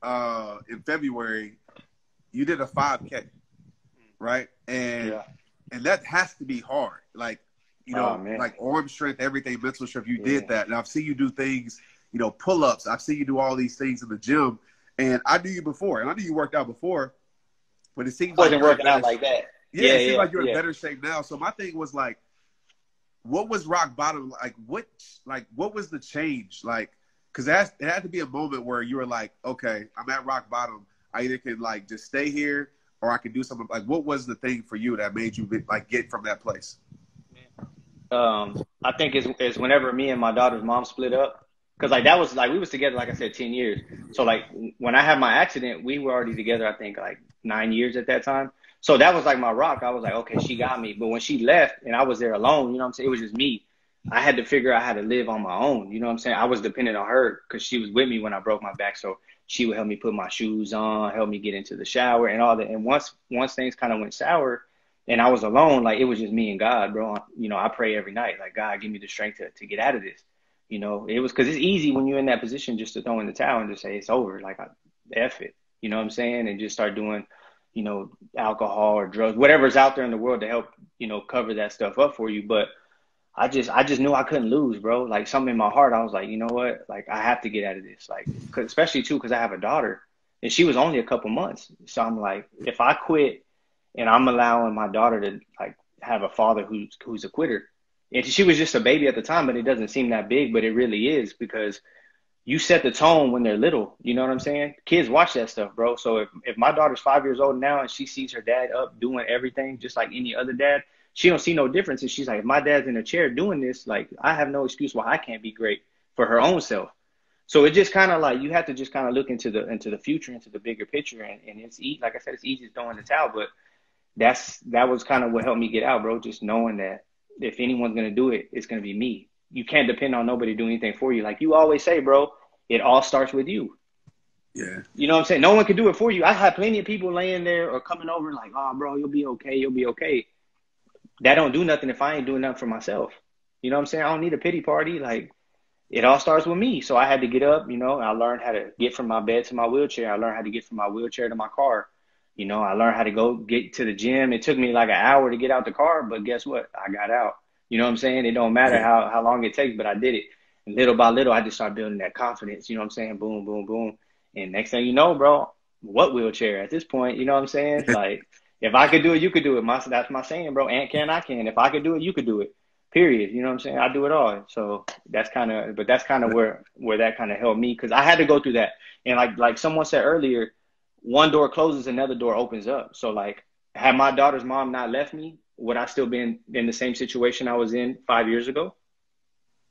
in February. You did a 5K, right? And that has to be hard. Like, you know, like arm strength, everything, mental strength. You did that, and I've seen you do things. You know, pull-ups. I've seen you do all these things in the gym, and I knew you before, and I knew you worked out before, but it seems like wasn't working out like that. Yeah, it seems like you're in better shape now. So my thing was like, what was rock bottom? Like, what was the change? Like, because it had to be a moment where you were like, okay, I'm at rock bottom. I either can, like, just stay here or I can do something. Like, what was the thing for you that made you, like, get from that place? I think it's whenever me and my daughter's mom split up, because like that was like we was together, like I said, 10 years. So like when I had my accident, we were already together, I think like 9 years at that time. So that was like my rock. I was like, okay, she got me. But when she left and I was there alone, you know what I'm saying? It was just me. I had to figure out how to live on my own. You know what I'm saying? I was dependent on her because she was with me when I broke my back. So she would help me put my shoes on, help me get into the shower and all that. And once things kind of went sour and I was alone, like it was just me and God, bro. You know, I pray every night, like, God, give me the strength to get out of this. You know, it was because it's easy when you're in that position just to throw in the towel and just say it's over. Like, F it. You know what I'm saying? And just start doing, you know, alcohol or drugs, whatever's out there in the world to help, you know, cover that stuff up for you. But I just knew I couldn't lose, bro. Like something in my heart, I was like, you know what? Like I have to get out of this. Like, especially too, because I have a daughter. And she was only a couple months. So I'm like, if I quit and I'm allowing my daughter to like have a father who's a quitter. And she was just a baby at the time, but it doesn't seem that big, but it really is, because you set the tone when they're little. You know what I'm saying? Kids watch that stuff, bro. So if my daughter's 5 years old now and she sees her dad up doing everything just like any other dad, she don't see no difference. And she's like, if my dad's in a chair doing this, like, I have no excuse why I can't be great for her own self. So it just kind of like, you have to just kind of look into the future, into the bigger picture. And it's like I said, it's easy to throw in the towel, but that was kind of what helped me get out, bro. Just knowing that if anyone's going to do it, it's going to be me. You can't depend on nobody to do anything for you. Like you always say, bro, it all starts with you. Yeah. You know what I'm saying? No one can do it for you. I had plenty of people laying there or coming over like, oh, bro, you'll be okay. You'll be okay. That don't do nothing if I ain't doing nothing for myself. You know what I'm saying? I don't need a pity party. Like, it all starts with me. So I had to get up, you know, I learned how to get from my bed to my wheelchair. I learned how to get from my wheelchair to my car. You know, I learned how to go get to the gym. It took me like an hour to get out the car, but guess what? I got out. You know what I'm saying? It don't matter how long it takes, but I did it. And little by little, I just started building that confidence. You know what I'm saying? Boom, boom, boom. And next thing you know, bro, what wheelchair at this point? You know what I'm saying? Like, if I could do it, you could do it. That's my saying, bro. Ant can, I can. If I could do it, you could do it. Period. You know what I'm saying? I do it all. So that's kind of where that kind of helped me, because I had to go through that. And like someone said earlier, one door closes, another door opens up. So like, had my daughter's mom not left me, would I still been in the same situation I was in 5 years ago?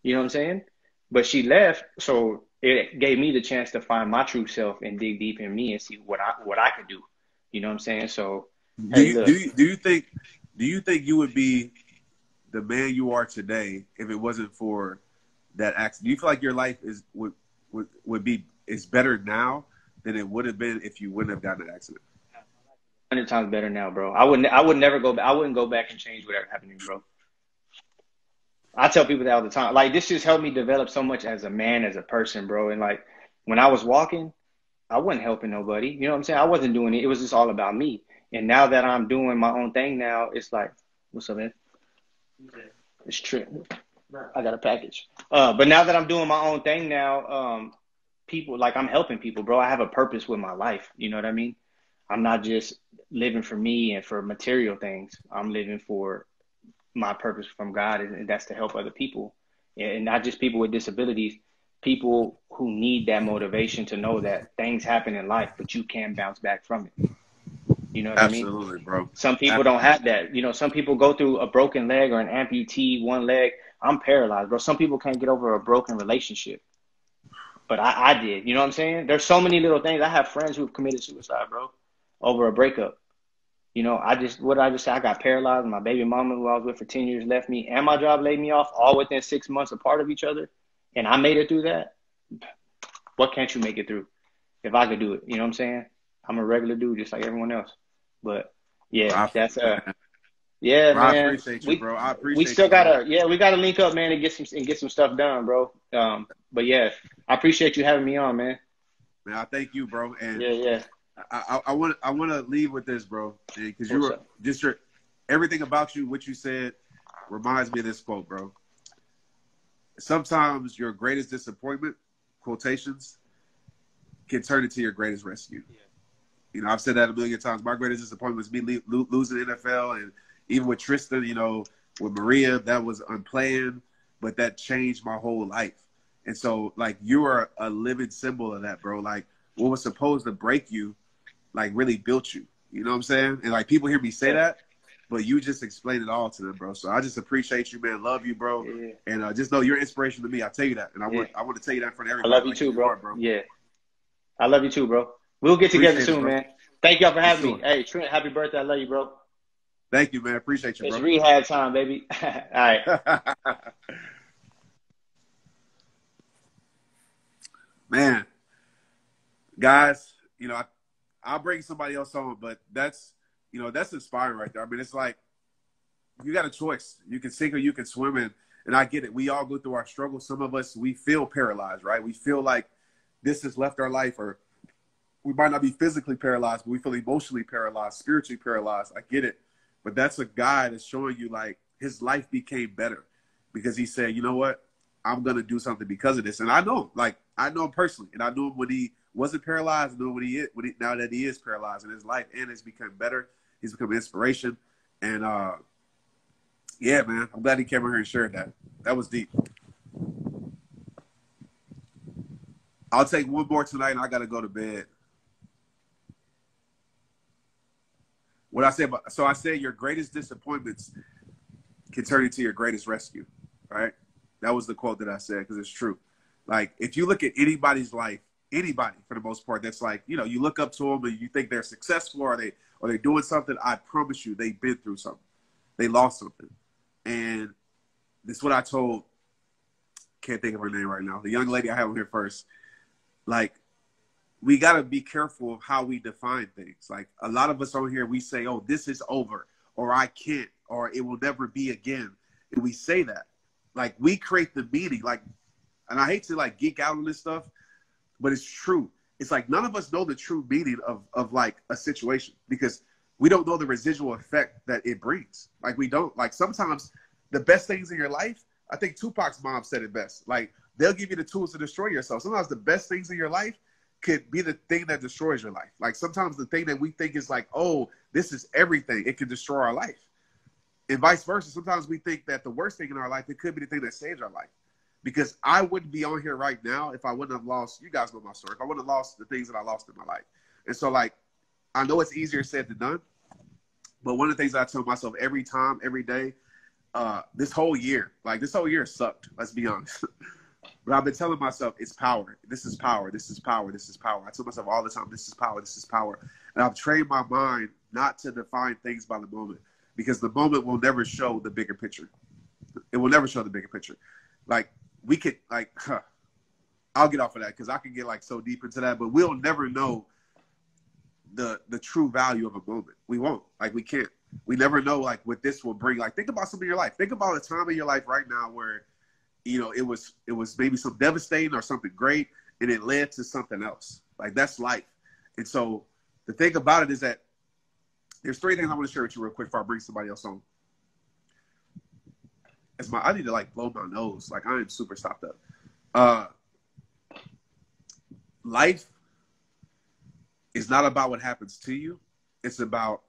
You know what I'm saying? But she left, so it gave me the chance to find my true self and dig deep in me and see what I could do. You know what I'm saying? So do you think you would be the man you are today if it wasn't for that accident? Do you feel like your life is better now than it would have been if you wouldn't have gotten an accident? 100 times better now, bro. I would never go back. I wouldn't go back and change whatever happened to me, bro. I tell people that all the time. Like, this just helped me develop so much as a man, as a person, bro. And like, when I was walking, I wasn't helping nobody. You know what I'm saying? I wasn't doing it. It was just all about me. And now that I'm doing my own thing now, it's like, what's up, man? It's Trent. I got a package. But now that I'm doing my own thing now, people, like, I'm helping people, bro. I have a purpose with my life. You know what I mean? I'm not just living for me and for material things. I'm living for my purpose from God, and that's to help other people, and not just people with disabilities, people who need that motivation to know that things happen in life, but you can bounce back from it. You know what I mean? Absolutely, bro. Some people don't have that. You know, some people go through a broken leg or an amputee, one leg. I'm paralyzed, bro. Some people can't get over a broken relationship, but I did. You know what I'm saying? There's so many little things. I have friends who've committed suicide, bro, over a breakup. You know, I say? I got paralyzed. My baby mama, who I was with for 10 years, left me, and my job laid me off, all within 6 months apart of each other. And I made it through that. What can't you make it through? If I could do it, you know what I'm saying? I'm a regular dude, just like everyone else. But yeah, that's yeah, bro, man. I appreciate you, bro. I appreciate. We still we gotta link up, man, and get some stuff done, bro. But yeah, I appreciate you having me on, man. Man, I thank you, bro. And yeah. I want to leave with this, bro, because you were just everything about you, what you said, reminds me of this quote, bro. Sometimes your greatest disappointment, quotations, can turn into your greatest rescue. Yeah. You know, I've said that a million times. My greatest disappointment was me losing the NFL, and even with Tristan, you know, with Maria, that was unplanned, but that changed my whole life. And so, like, you are a living symbol of that, bro. Like, what was supposed to break you, like, really built you. You know what I'm saying? And, like, people hear me say that, but you just explained it all to them, bro. So I just appreciate you, man. Love you, bro. Yeah. And just know you're an inspiration to me. I tell you that. And I want to tell you that in front of everybody. I love you too, bro. Yeah. I love you too, bro. We'll get together soon, man. Thank y'all for having me. Hey, Trent, happy birthday. I love you, bro. Thank you, man. Appreciate you, bro. It's rehab time, baby. All right. Man, guys, you know, I'll bring somebody else on, but that's inspiring right there. I mean, it's like you got a choice. You can sink or you can swim, and I get it. We all go through our struggles. Some of us, we feel paralyzed, right? We feel like this has left our life, or we might not be physically paralyzed, but we feel emotionally paralyzed, spiritually paralyzed. I get it. But that's a guy that's showing you, like, his life became better because he said, you know what? I'm going to do something because of this. And I know him personally. And I knew him when he wasn't paralyzed, know what he is, now that he is paralyzed in his life and has become better. He's become an inspiration. And yeah, man, I'm glad he came over here and shared that. That was deep. I'll take one more tonight, and I got to go to bed. What I said, so I said your greatest disappointments can turn into your greatest rescue, right? That was the quote that I said, because it's true. Like, if you look at anybody's life, anybody for the most part, that's like, you know, you look up to them and you think they're successful or they're doing something. I promise you, they've been through something. They lost something. And this is what I told, can't think of her name right now, the young lady I have on here first. Like, we got to be careful of how we define things. Like, a lot of us on here, we say, oh, this is over, or I can't, or it will never be again. And we say that. Like, we create the meaning. Like, and I hate to, like, geek out on this stuff, but it's true. It's like none of us know the true meaning of like, a situation because we don't know the residual effect that it brings. Like, we don't. Like, sometimes the best things in your life, I think Tupac's mom said it best. Like, they'll give you the tools to destroy yourself. Sometimes the best things in your life could be the thing that destroys your life. Like, sometimes the thing that we think is like, oh, this is everything, it can destroy our life. And vice versa. Sometimes we think that the worst thing in our life, it could be the thing that saves our life. Because I wouldn't be on here right now if I wouldn't have lost, you guys know my story, if I wouldn't have lost the things that I lost in my life. And so, like, I know it's easier said than done, but one of the things I tell myself every time, every day, this whole year sucked, let's be honest. But I've been telling myself, it's power. This is power. This is power. This is power. I tell myself all the time, this is power. This is power. And I've trained my mind not to define things by the moment because the moment will never show the bigger picture. It will never show the bigger picture. Like, we could, like, I'll get off of that because I can get, like, so deep into that, but we'll never know the true value of a moment. We won't. Like, we can't. We never know, like, what this will bring. Like, think about something in your life. Think about a time in your life right now where, you know, it was maybe some devastating or something great, and it led to something else. Like, that's life. And so the thing about it is that there's three things I want to share with you real quick before I bring somebody else on. I need to, like, blow my nose. Like, I am super stopped up. Life is not about what happens to you. It's about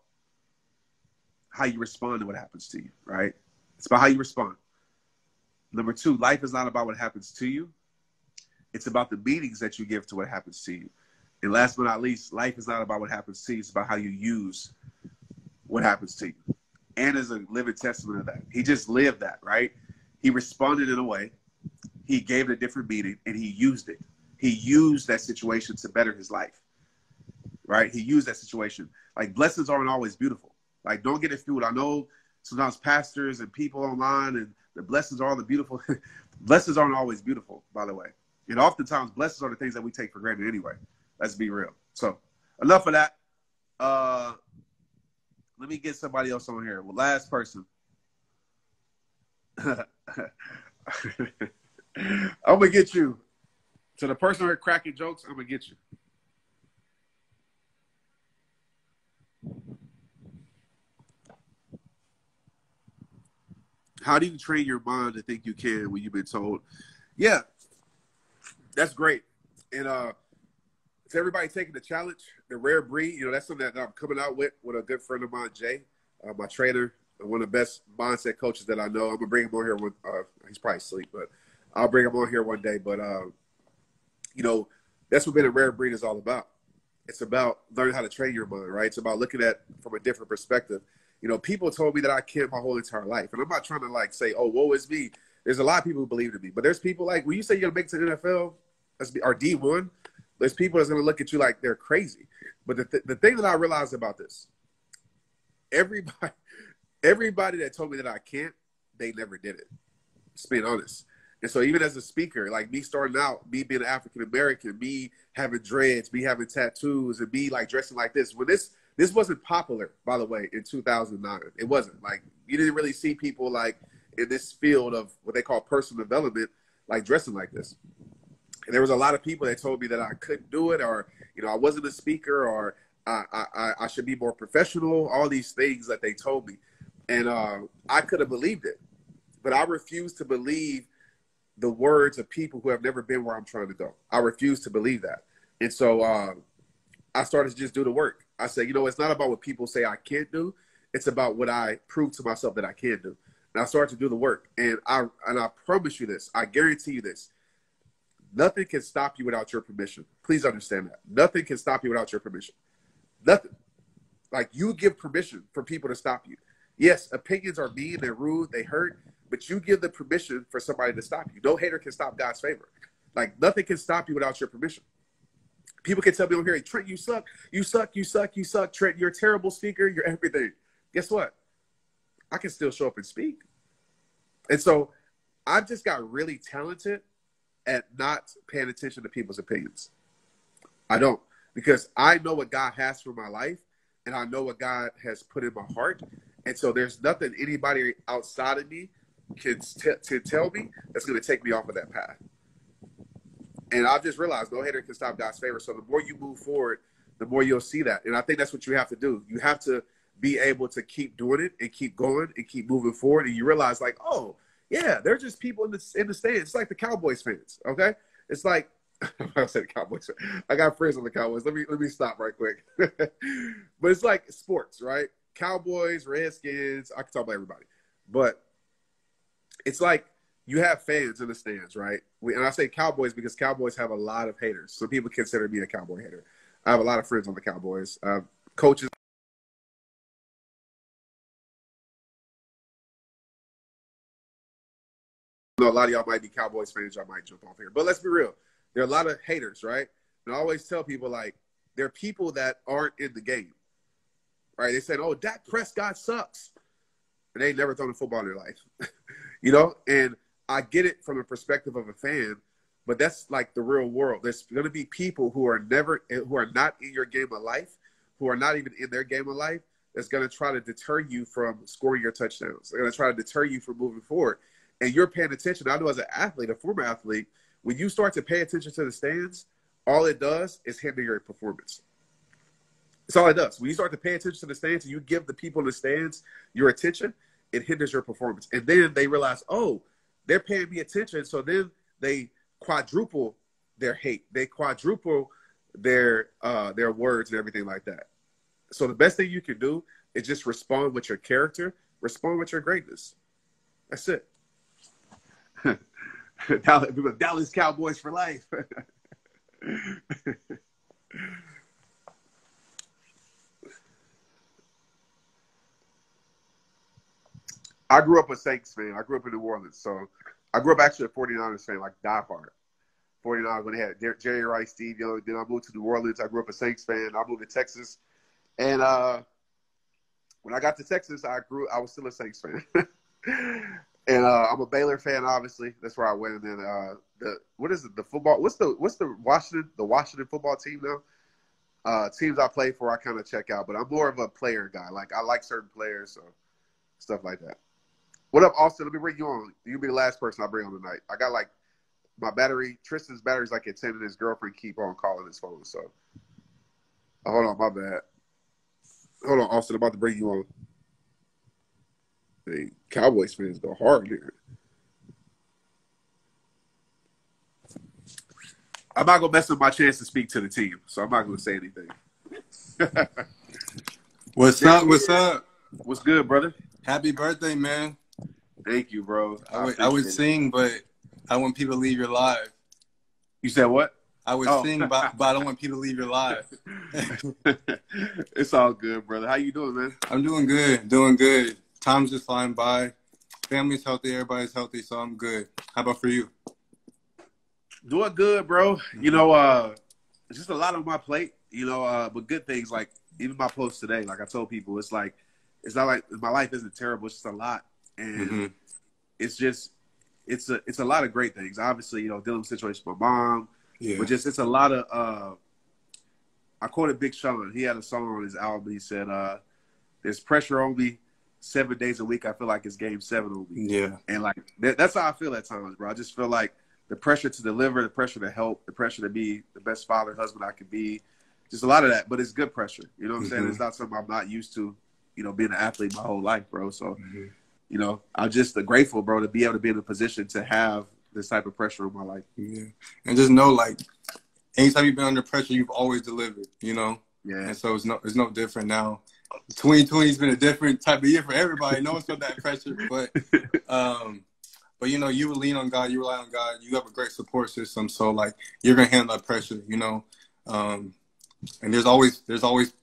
how you respond to what happens to you, right? It's about how you respond. Number two, life is not about what happens to you. It's about the meanings that you give to what happens to you. And last but not least, life is not about what happens to you. It's about how you use what happens to you. And is a living testament of that. He just lived that, right? He responded in a way. He gave it a different meaning, and he used it. He used that situation to better his life, right? He used that situation. Like, blessings aren't always beautiful. Like, don't get it fooled. I know sometimes pastors and people online and the blessings are all the beautiful. Blessings aren't always beautiful, by the way. And oftentimes, blessings are the things that we take for granted anyway. Let's be real. So, enough of that. Let me get somebody else on here. Well, last person. I'm going to get you. So the person who cracking jokes, I'm going to get you. How do you train your mind to think you can when you've been told? Yeah, that's great. And to everybody taking the challenge, the rare breed, you know, that's something that I'm coming out with a good friend of mine, Jay, my trainer, one of the best mindset coaches that I know. I'm going to bring him on here. He's probably asleep, but I'll bring him on here one day. But, you know, that's what being a rare breed is all about. It's about learning how to train your mind, right? It's about looking at from a different perspective. You know, people told me that I can't my whole entire life. And I'm not trying to, like, say, oh, woe is me. There's a lot of people who believe in me. But there's people, like, when you say you're going to make it to the NFL, or D1, there's people that's going to look at you like they're crazy. But the thing that I realized about this, everybody that told me that I can't, they never did it. Just being honest. And so even as a speaker, like me starting out, me being African-American, me having dreads, me having tattoos, and me, like, dressing like this. When this wasn't popular, by the way, in 2009. It wasn't. Like, you didn't really see people, like, in this field of what they call personal development, like, dressing like this. And there was a lot of people that told me that I couldn't do it, or, you know, I wasn't a speaker, or I should be more professional, all these things that they told me. And I could have believed it. But I refuse to believe the words of people who have never been where I'm trying to go. I refuse to believe that. And so I started to just do the work. I said, you know, it's not about what people say I can't do. It's about what I prove to myself that I can do. And I started to do the work. And I promise you this. I guarantee you this. Nothing can stop you without your permission. Please understand that. Nothing can stop you without your permission. Nothing. Like, you give permission for people to stop you. Yes, opinions are mean, they're rude, they hurt, but you give the permission for somebody to stop you. No hater can stop God's favor. Like, nothing can stop you without your permission. People can tell me on here, Trent, you suck, you suck, you suck, you suck. Trent, you're a terrible speaker, you're everything. Guess what? I can still show up and speak. And so I've just got really talented at not paying attention to people's opinions. I don't, because I know what God has for my life, and I know what God has put in my heart. And so there's nothing anybody outside of me can tell me that's going to take me off of that path. And I've just realized no hater can stop God's favor. So the more you move forward, the more you'll see that. And I think that's what you have to do. You have to be able to keep doing it and keep going and keep moving forward. And you realize, like, oh, yeah, they're just people in the stands. It's like the Cowboys fans, okay? It's like, I said the Cowboys. I got friends on the Cowboys. Let me stop right quick. But it's like sports, right? Cowboys, Redskins, I can talk about everybody. But it's like you have fans in the stands, right? And I say Cowboys because Cowboys have a lot of haters. Some people consider me a Cowboy hater. I have a lot of friends on the Cowboys. Coaches. A lot of y'all might be Cowboys fans. Y'all might jump off here. But let's be real. There are a lot of haters, right? And I always tell people, like, there are people that aren't in the game, right? They said, oh, Dak Prescott sucks. And they ain't never thrown a football in their life, you know? And I get it from the perspective of a fan, but that's like the real world. There's going to be people who are not in your game of life, who are not even in their game of life, that's going to try to deter you from scoring your touchdowns. They're going to try to deter you from moving forward. And you're paying attention. I know as an athlete, a former athlete, when you start to pay attention to the stands, all it does is hinder your performance. That's all it does. When you start to pay attention to the stands and you give the people in the stands your attention, it hinders your performance. And then they realize, oh, they're paying me attention. So then they quadruple their hate. They quadruple their words and everything like that. So the best thing you can do is just respond with your character, respond with your greatness. That's it. Dallas Cowboys for life. I grew up a Saints fan. I grew up in New Orleans. So I grew up actually a 49ers fan, like diehard. 49ers when they had Jerry Rice, Steve Young. Then I moved to New Orleans. I grew up a Saints fan. I moved to Texas. And when I got to Texas, I was still a Saints fan. And I'm a Baylor fan, obviously. That's where I went. And then what is it? The football? What's the Washington football team now? Teams I play for, I kind of check out. But I'm more of a player guy. Like, I like certain players, so stuff like that. What up, Austin? Let me bring you on. You'll be the last person I bring on tonight. I got like my battery. Tristan's battery's like at 10, and his girlfriend keep on calling his phone. So, hold on, my bad. Hold on, Austin. I'm about to bring you on. The Cowboys fans go hard here. I'm not gonna mess up my chance to speak to the team, so I'm not gonna say anything. What's up? What's up? What's good, brother? Happy birthday, man. Thank you, bro. I would sing, but I want people to leave your live. You said what? I would sing, but I don't want people to leave your live. It's all good, brother. How you doing, man? I'm doing good. Doing good. Time's just flying by. Family's healthy. Everybody's healthy, so I'm good. How about for you? Doing good, bro. You know, just a lot on my plate, you know, but good things. Like, even my post today, like I told people, it's like, it's not like my life isn't terrible. It's just a lot. And it's just, it's a lot of great things. Obviously, you know, dealing with situations with my mom, but just, it's a lot of, I quoted Big Sean. He had a song on his album. He said, there's pressure on me 7 days a week. I feel like it's game 7 on me. Yeah. And like, that's how I feel at times, bro. I just feel like the pressure to deliver, the pressure to help, the pressure to be the best father, husband I could be, just a lot of that. But it's good pressure. You know what I'm saying? It's not something I'm not used to, you know, being an athlete my whole life, bro. So, you know, I'm just grateful, bro, to be able to be in a position to have this type of pressure in my life. Yeah. And just know, like, anytime you've been under pressure, you've always delivered, you know? Yeah. And so it's no different now. 2020 has been a different type of year for everybody. No one's felt that pressure, but you know, you lean on God, you rely on God, you have a great support system, so like you're gonna handle that pressure, you know. And there's always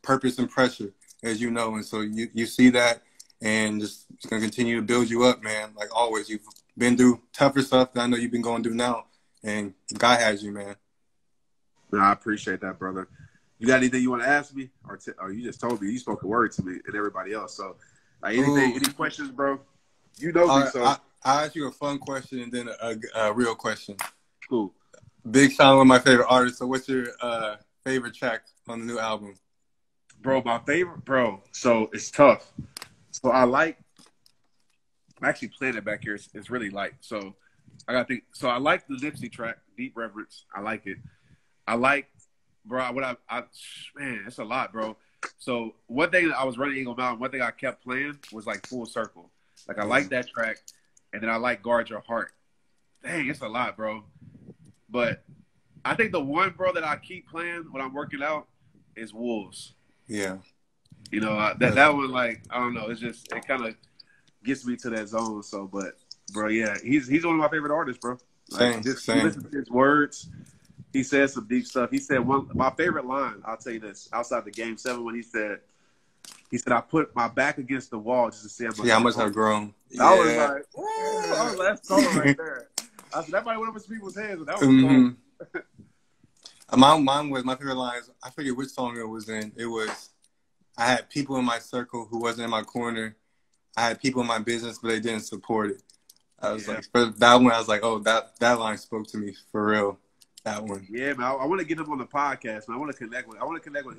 purpose and pressure, as you know, and so you see that, and just it's gonna continue to build you up, man. Like always, you've been through tougher stuff that I know you've been going through now, and God has you, man. No, I appreciate that, brother. You got anything you want to ask me, or you just told me? You spoke a word to me and everybody else. So, like anything, any questions, bro? You know me, so I'll ask you a fun question and then a real question. Cool. Big Sean, one of my favorite artists. So, what's your favorite track on the new album? Bro, my favorite, bro. So it's tough. So I'm actually playing it back here. It's really light. So I got to think. So I like the Nipsey track, Deep Reverence. I like it. I like, bro, man, it's a lot, bro. So one thing I was running Eagle Mountain, one thing I kept playing was like Full Circle. Like I like that track, and then I like Guard Your Heart. Dang, it's a lot, bro. But I think the one, bro, that I keep playing when I'm working out is Wolves. Yeah. You know, that one, like, I don't know, it kind of gets me to that zone. So, but, bro, yeah, he's one of my favorite artists, bro. Like, same. Listen to his words. He said some deep stuff. He said my favorite line, I'll tell you this, outside the Game 7 when he said, I put my back against the wall just to see how much I've grown. I was like, oh, that's cold right there. I said, that might went over some people's heads, but that was cold. Mine was, my favorite lines, I forget which song it was in. It was, I had people in my circle who wasn't in my corner. I had people in my business, but they didn't support it. I was like, for that one, I was like, oh, that line spoke to me for real. That one. Yeah, man. I want to get him on the podcast, man. I want to connect with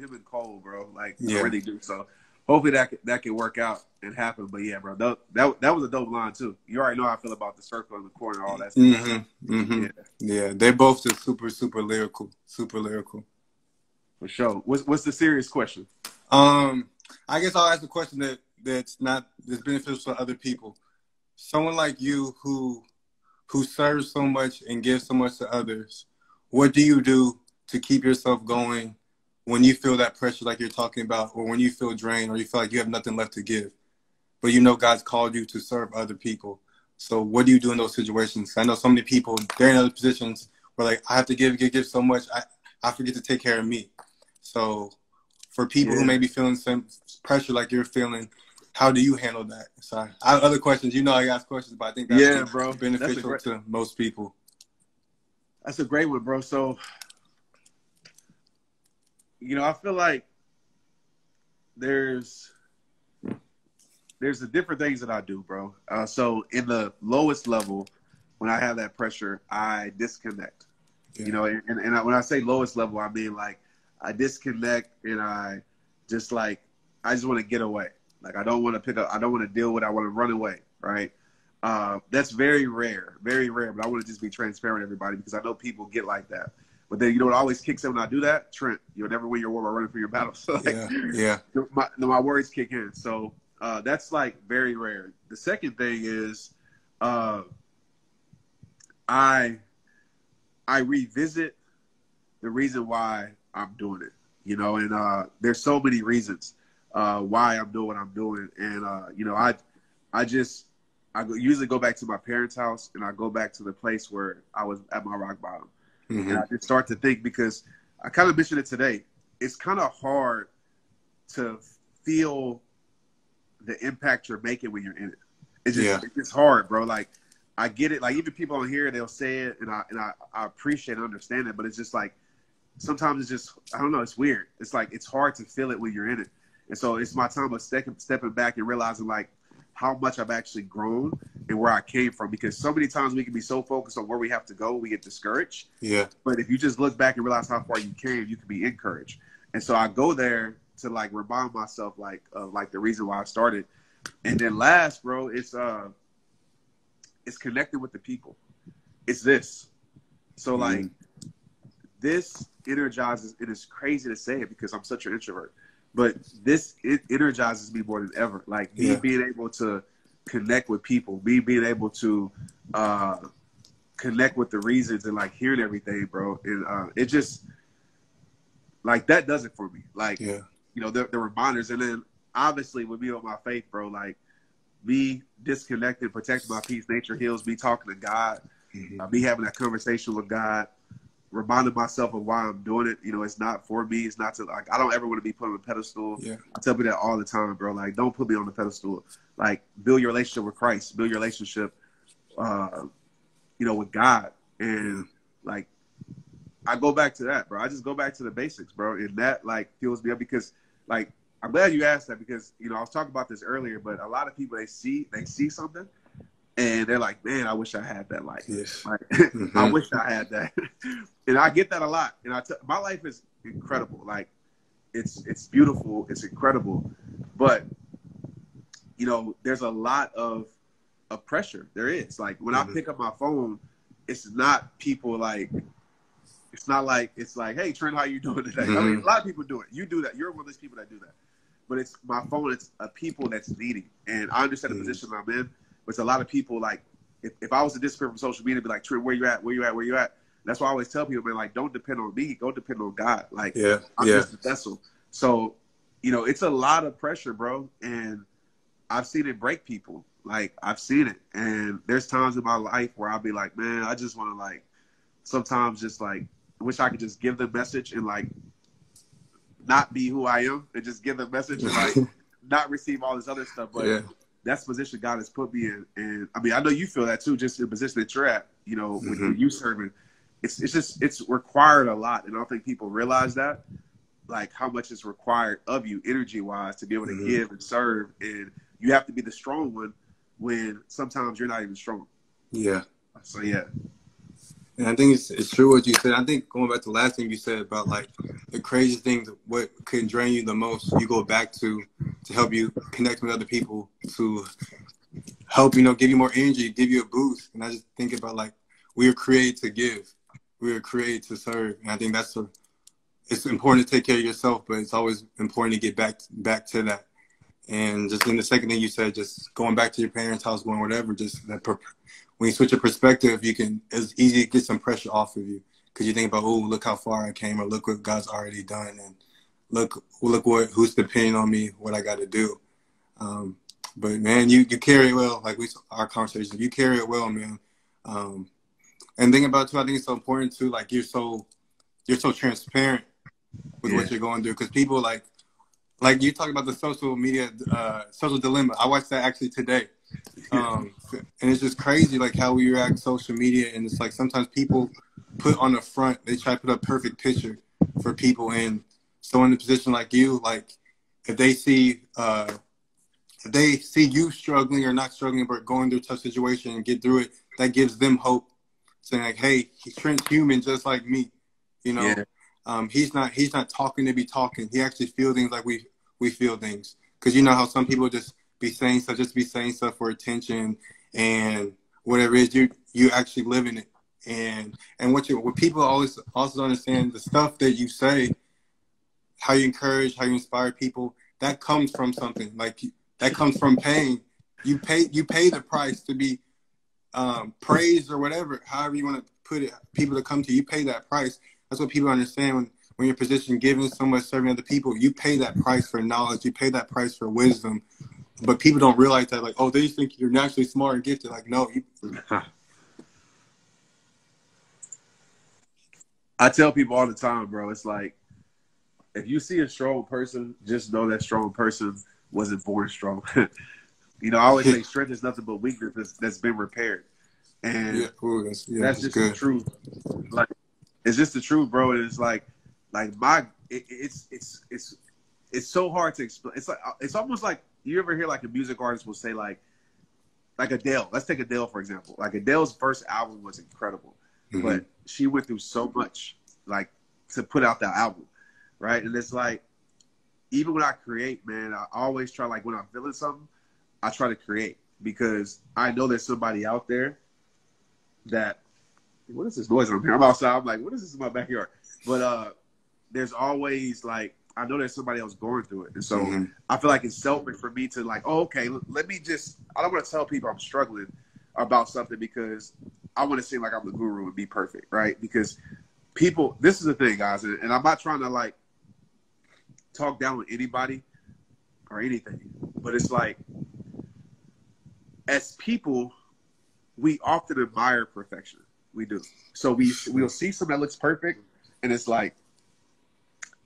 him and Cole, bro. Like, I really do. So hopefully that can work out and happen. But yeah, bro, that was a dope line too. You already know how I feel about the circle in the corner, all that stuff. Yeah, they're both just super lyrical, For sure. What's the serious question? I guess I'll ask a question that's beneficial for other people. Someone like you who serves so much and gives so much to others, what do you do to keep yourself going when you feel that pressure like you're talking about, or when you feel drained, or you feel like you have nothing left to give, but you know God's called you to serve other people? So what do you do in those situations? I know so many people, they're in other positions where like, I have to give so much, I forget to take care of me. So for people who may be feeling some pressure like you're feeling, how do you handle that? Sorry, I have other questions. You know I ask questions, but I think that's beneficial to most people. That's a great one, bro. So, you know, I feel like there's the different things that I do, bro. So in the lowest level, when I have that pressure, I disconnect. Yeah. You know, and when I say lowest level, I mean like I disconnect and I just want to get away. Like I don't want to deal with it. I want to run away, right? That's very rare, but I want to just be transparent with everybody because I know people get like that. But then, you know what always kicks in when I do that? Trent, you'll never win your war by running for your battle. So my worries kick in. So that's like very rare. The second thing is I revisit the reason why I'm doing it, you know, and there's so many reasons why I'm doing what I'm doing. And, you know, I usually go back to my parents' house and I go back to the place where I was at my rock bottom. Mm-hmm. And I just start to think, because I kind of mentioned it today, it's kind of hard to feel the impact you're making when you're in it. It's hard, bro. Like, I get it. Like, even people on here, they'll say it, and I appreciate and understand it, but it's just like, sometimes it's just, I don't know, it's weird. It's like, it's hard to feel it when you're in it. And so it's my time of stepping back and realizing, like, how much I've actually grown and where I came from. Because so many times we can be so focused on where we have to go, we get discouraged. Yeah. But if you just look back and realize how far you came, you can be encouraged. And so I go there to like remind myself like the reason why I started. And then last, bro, it's connected with the people. It's this. So like this energizes, it is crazy to say it because I'm such an introvert. But it energizes me more than ever. Like me being able to connect with people, me being able to connect with the reasons and like hearing everything, bro. And like that does it for me. Like, Yeah. you know, the reminders. And then obviously with me on my faith, bro, like me disconnected, protecting my peace, nature heals, me talking to God, me having that conversation with God, reminding myself of why I'm doing it. You know, it's not for me. It's not to, like, I don't ever want to be put on a pedestal. Yeah. I tell people that all the time, bro. Like, don't put me on the pedestal. Like, build your relationship with Christ. Build your relationship, you know, with God. And, like, I go back to that, bro. I just go back to the basics, bro. And that, like, fuels me up because, like, I'm glad you asked that because, you know, I was talking about this earlier, but a lot of people, they see something and they're like, man, I wish I had that life. Yes. Like, I wish I had that. And I get that a lot. And my life is incredible. Like, it's beautiful. It's incredible. But, you know, there's a lot of pressure. There is. Like, when I pick up my phone, it's not people like, it's not like, it's like, hey, Trent, how you doing today? I mean, a lot of people do it. You do that. You're one of those people that do that. But it's my phone. It's a people that's needing. And I understand the position I'm in. But it's a lot of people, like, if I was to disappear from social media, be like, Trent, where you at? Where you at? Where you at? That's why I always tell people, man, like, don't depend on me. Go depend on God. Like, I'm just a vessel. So, you know, it's a lot of pressure, bro. And I've seen it break people. Like, I've seen it. And there's times in my life where I'll be like, man, I just want to, like, sometimes just, like, wish I could just give the message and, like, not be who I am and just give the message and, like, not receive all this other stuff. But that's the position God has put me in. And, I mean, I know you feel that, too, just in the position that you're at, you know, with you serving. It's required a lot. And I don't think people realize that, like, how much is required of you energy-wise to be able to give and serve. And you have to be the strong one when sometimes you're not even strong. Yeah. So, yeah. And I think it's true what you said. I think going back to the last thing you said about, like, the craziest things, what can drain you the most, you go back to help you connect with other people, to help, you know, give you more energy, give you a boost. And I just think about, like, we are created to give. We are created to serve. And I think it's important to take care of yourself, but it's always important to get back to that. And just in the second thing you said, just going back to your parents' house, going whatever, just that when you switch your perspective, it's easy to get some pressure off of you because you think about, oh, look how far I came, or look what God's already done, and look who's depending on me, what I got to do. But man, you carry it well. Like our conversation, you carry it well, man. And thinking about it too, I think it's so important too. Like you're so transparent with what you're going through because people like you talk about the social media, social dilemma. I watched that actually today. And it's just crazy, like how we react to social media. And it's like sometimes people put on the front, they try to put a perfect picture for people. And so in a position like you, like if they see you struggling or not struggling, but going through a tough situation and get through it, that gives them hope. Saying like, hey, Trent's human just like me. You know, he's not talking to be talking. He actually feels things like we feel things. Because you know how some people just be saying stuff for attention and whatever it is, you actually live in it. And what people always also understand, the stuff that you say, how you encourage, how you inspire people, that comes from something. Like that comes from pain. You pay the price to be praised or whatever, however you want to put it, people to come to you, pay that price. That's what people understand when you're positioned, giving so much, serving other people, you pay that price for knowledge, you pay that price for wisdom. But people don't realize that, like, oh, they just think you're naturally smart and gifted. Like, no. I tell people all the time, bro, it's like, if you see a strong person, just know that strong person wasn't born strong. You know, I always say strength is nothing but weakness that's been repaired. And that's just the truth. Like, it's just the truth, bro. And it's like it's so hard to explain. It's like, it's almost like, you ever hear like a music artist will say like Adele. Let's take Adele, for example. Like Adele's first album was incredible, but she went through so much like to put out that album, right? And it's like, even when I create, man, I always try, like when I'm feeling something, I try to create because I know there's somebody out there that, what is this noise I'm hearing? I'm outside. I'm like, what is this in my backyard? But there's always like, I know there's somebody else going through it. And so I feel like it's selfish for me to like, oh, okay, let me just, I don't want to tell people I'm struggling about something because I want to seem like I'm the guru and be perfect, right? Because people, this is the thing, guys, and I'm not trying to like talk down on anybody or anything, but it's like, as people, we often admire perfection. We do. So we'll see something that looks perfect, and it's like,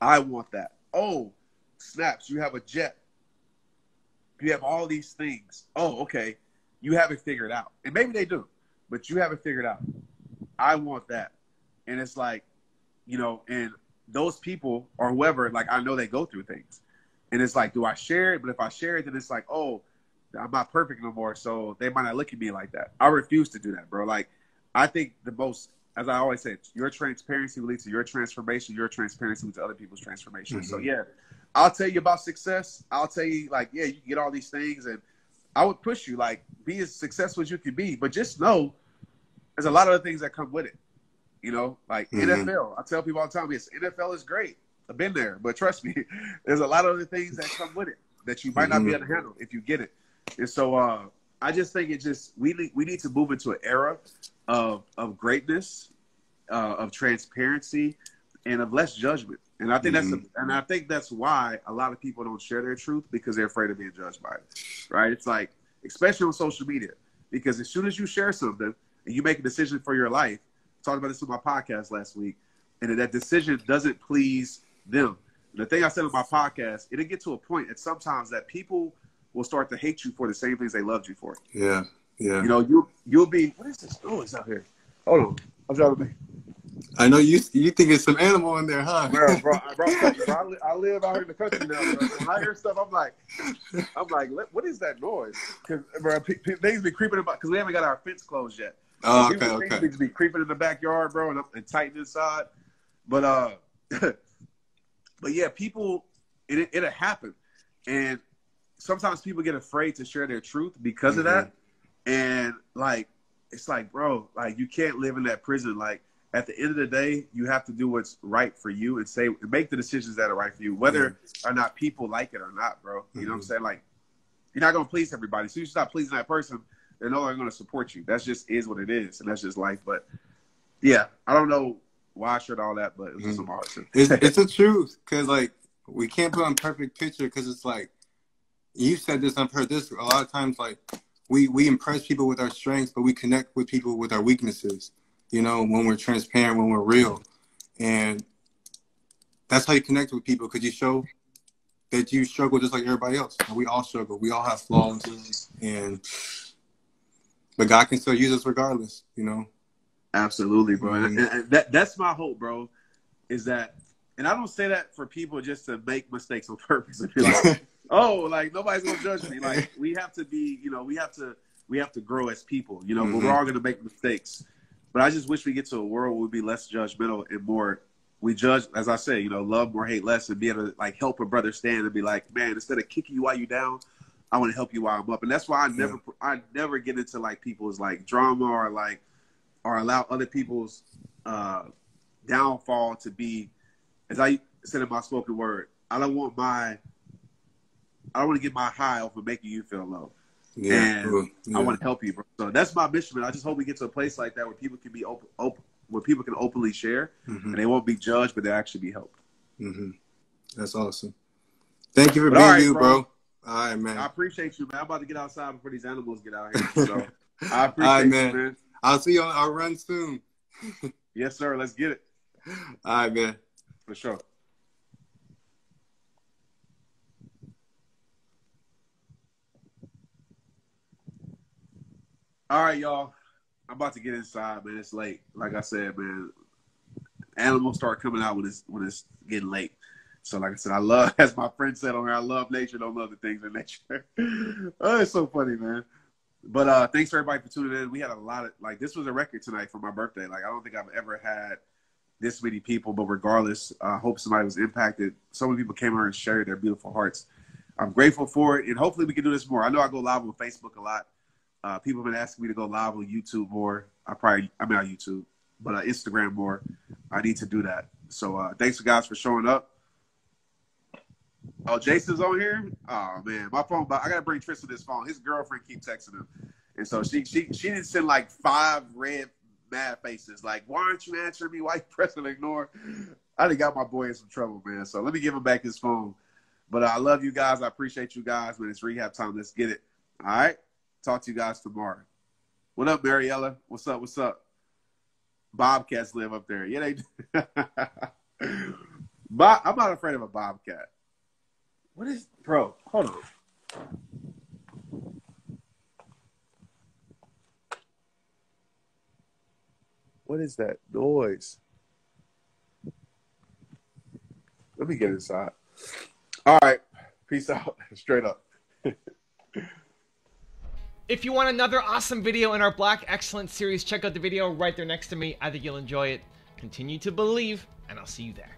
I want that. Oh, snaps! You have a jet. You have all these things. Oh, okay. You have it figured out, and maybe they do, but you have it figured out. I want that, and it's like, and those people or whoever, like, I know they go through things, and it's like, do I share it? But if I share it, then it's like, oh, I'm not perfect no more, so they might not look at me like that. I refuse to do that, bro. Like, I think the most, as I always say, your transparency will lead to your transformation. Your transparency leads to other people's transformation. So yeah, I'll tell you about success. I'll tell you, like, yeah, you can get all these things, and I would push you, like, be as successful as you can be, but just know there's a lot of other things that come with it. Like NFL. I tell people all the time, yes, NFL is great. I've been there, but trust me, there's a lot of other things that come with it that you might not be able to handle if you get it. And so I just think we need to move into an era of greatness, of transparency, and of less judgment. And I think that's why a lot of people don't share their truth, because they're afraid of being judged by it. Right? It's like, especially on social media, because as soon as you share something and you make a decision for your life, I talked about this on my podcast last week, and that decision doesn't please them. And the thing I said on my podcast, it'll get to a point that sometimes that people will start to hate you for the same things they loved you for. Yeah. You'll be, what is this noise out here? Hold on. I'm trying to be. I know you think it's some animal in there, huh? Bro, I live out here in the country now, bro. When I hear stuff, I'm like, what is that noise? Because, bro, things be creeping about, because we haven't got our fence closed yet. Oh, so okay. Things be creeping in the backyard, bro, and tight inside. But yeah, people, it'll happen. And sometimes people get afraid to share their truth because of that. And, like, it's like, bro, like, you can't live in that prison. Like, at the end of the day, you have to do what's right for you and make the decisions that are right for you, whether or not people like it or not, bro. You know what I'm saying? Like, you're not going to please everybody. So you stop pleasing that person, they're no longer going to support you. That's just is what it is, and that's just life. But, yeah, I don't know why I shared all that, but it was just some hard stuff. It's the truth, because, like, we can't put on a perfect picture, because it's like, you said this, I've heard this, a lot of times, like, we impress people with our strengths, but we connect with people with our weaknesses, when we're transparent, when we're real. And that's how you connect with people, because you show that you struggle just like everybody else. And we all struggle. We all have flaws. But God can still use us regardless, Absolutely, bro. And that's my hope, bro, is that, and I don't say that for people just to make mistakes on purpose and be like, oh, like, nobody's going to judge me. Like, we have to be, we have to grow as people, but we're all going to make mistakes. But I just wish we get to a world where we'd be less judgmental and more, we judge, as I say, love more, hate less, and be able to, like, help a brother stand and be like, man, instead of kicking you while you down, I want to help you while I'm up. And that's why I never get into, like, people's, like, drama or allow other people's downfall to be, as I said in my spoken word, I don't want to get my high off of making you feel low. And I want to help you, bro. So that's my mission, man. I just hope we get to a place like that where people can be open where people can openly share, and they won't be judged, but they'll actually be helped. That's awesome. Thank you for being you, bro. All right, man. I appreciate you, man. I'm about to get outside before these animals get out here. So I appreciate you, man. I'll see you on our run soon. Yes, sir. Let's get it. All right, man. For sure. All right, y'all. I'm about to get inside, man. It's late. Like I said, man, animals start coming out when it's getting late. So, like I said, I love, as my friend said on here, I love nature, don't love the things in nature. Oh, it's so funny, man. But thanks for everybody for tuning in. We had a lot of, like, this was a record tonight for my birthday. Like, I don't think I've ever had this many people, but regardless, I hope somebody was impacted. So many people came here and shared their beautiful hearts. I'm grateful for it, and hopefully we can do this more. I know I go live on Facebook a lot. People have been asking me to go live on YouTube more. On YouTube, but Instagram more. I need to do that. So thanks guys for showing up. Oh, Jason's on here. Oh man, my phone. I gotta bring Tristan this phone. His girlfriend keeps texting him, and so she didn't send like 5 red mad faces. Like, why aren't you answering me? Why you pressing ignore? I done got my boy in some trouble, man. So let me give him back his phone. But I love you guys. I appreciate you guys, man. It's rehab time. Let's get it. All right? Talk to you guys tomorrow. What up, Mariella? What's up? What's up? Bobcats live up there. Yeah, they do. I'm not afraid of a bobcat. What is, bro? Hold on. What is that noise? Let me get inside. All right. Peace out. Straight up. If you want another awesome video in our Black Excellence series, check out the video right there next to me. I think you'll enjoy it. Continue to believe, and I'll see you there.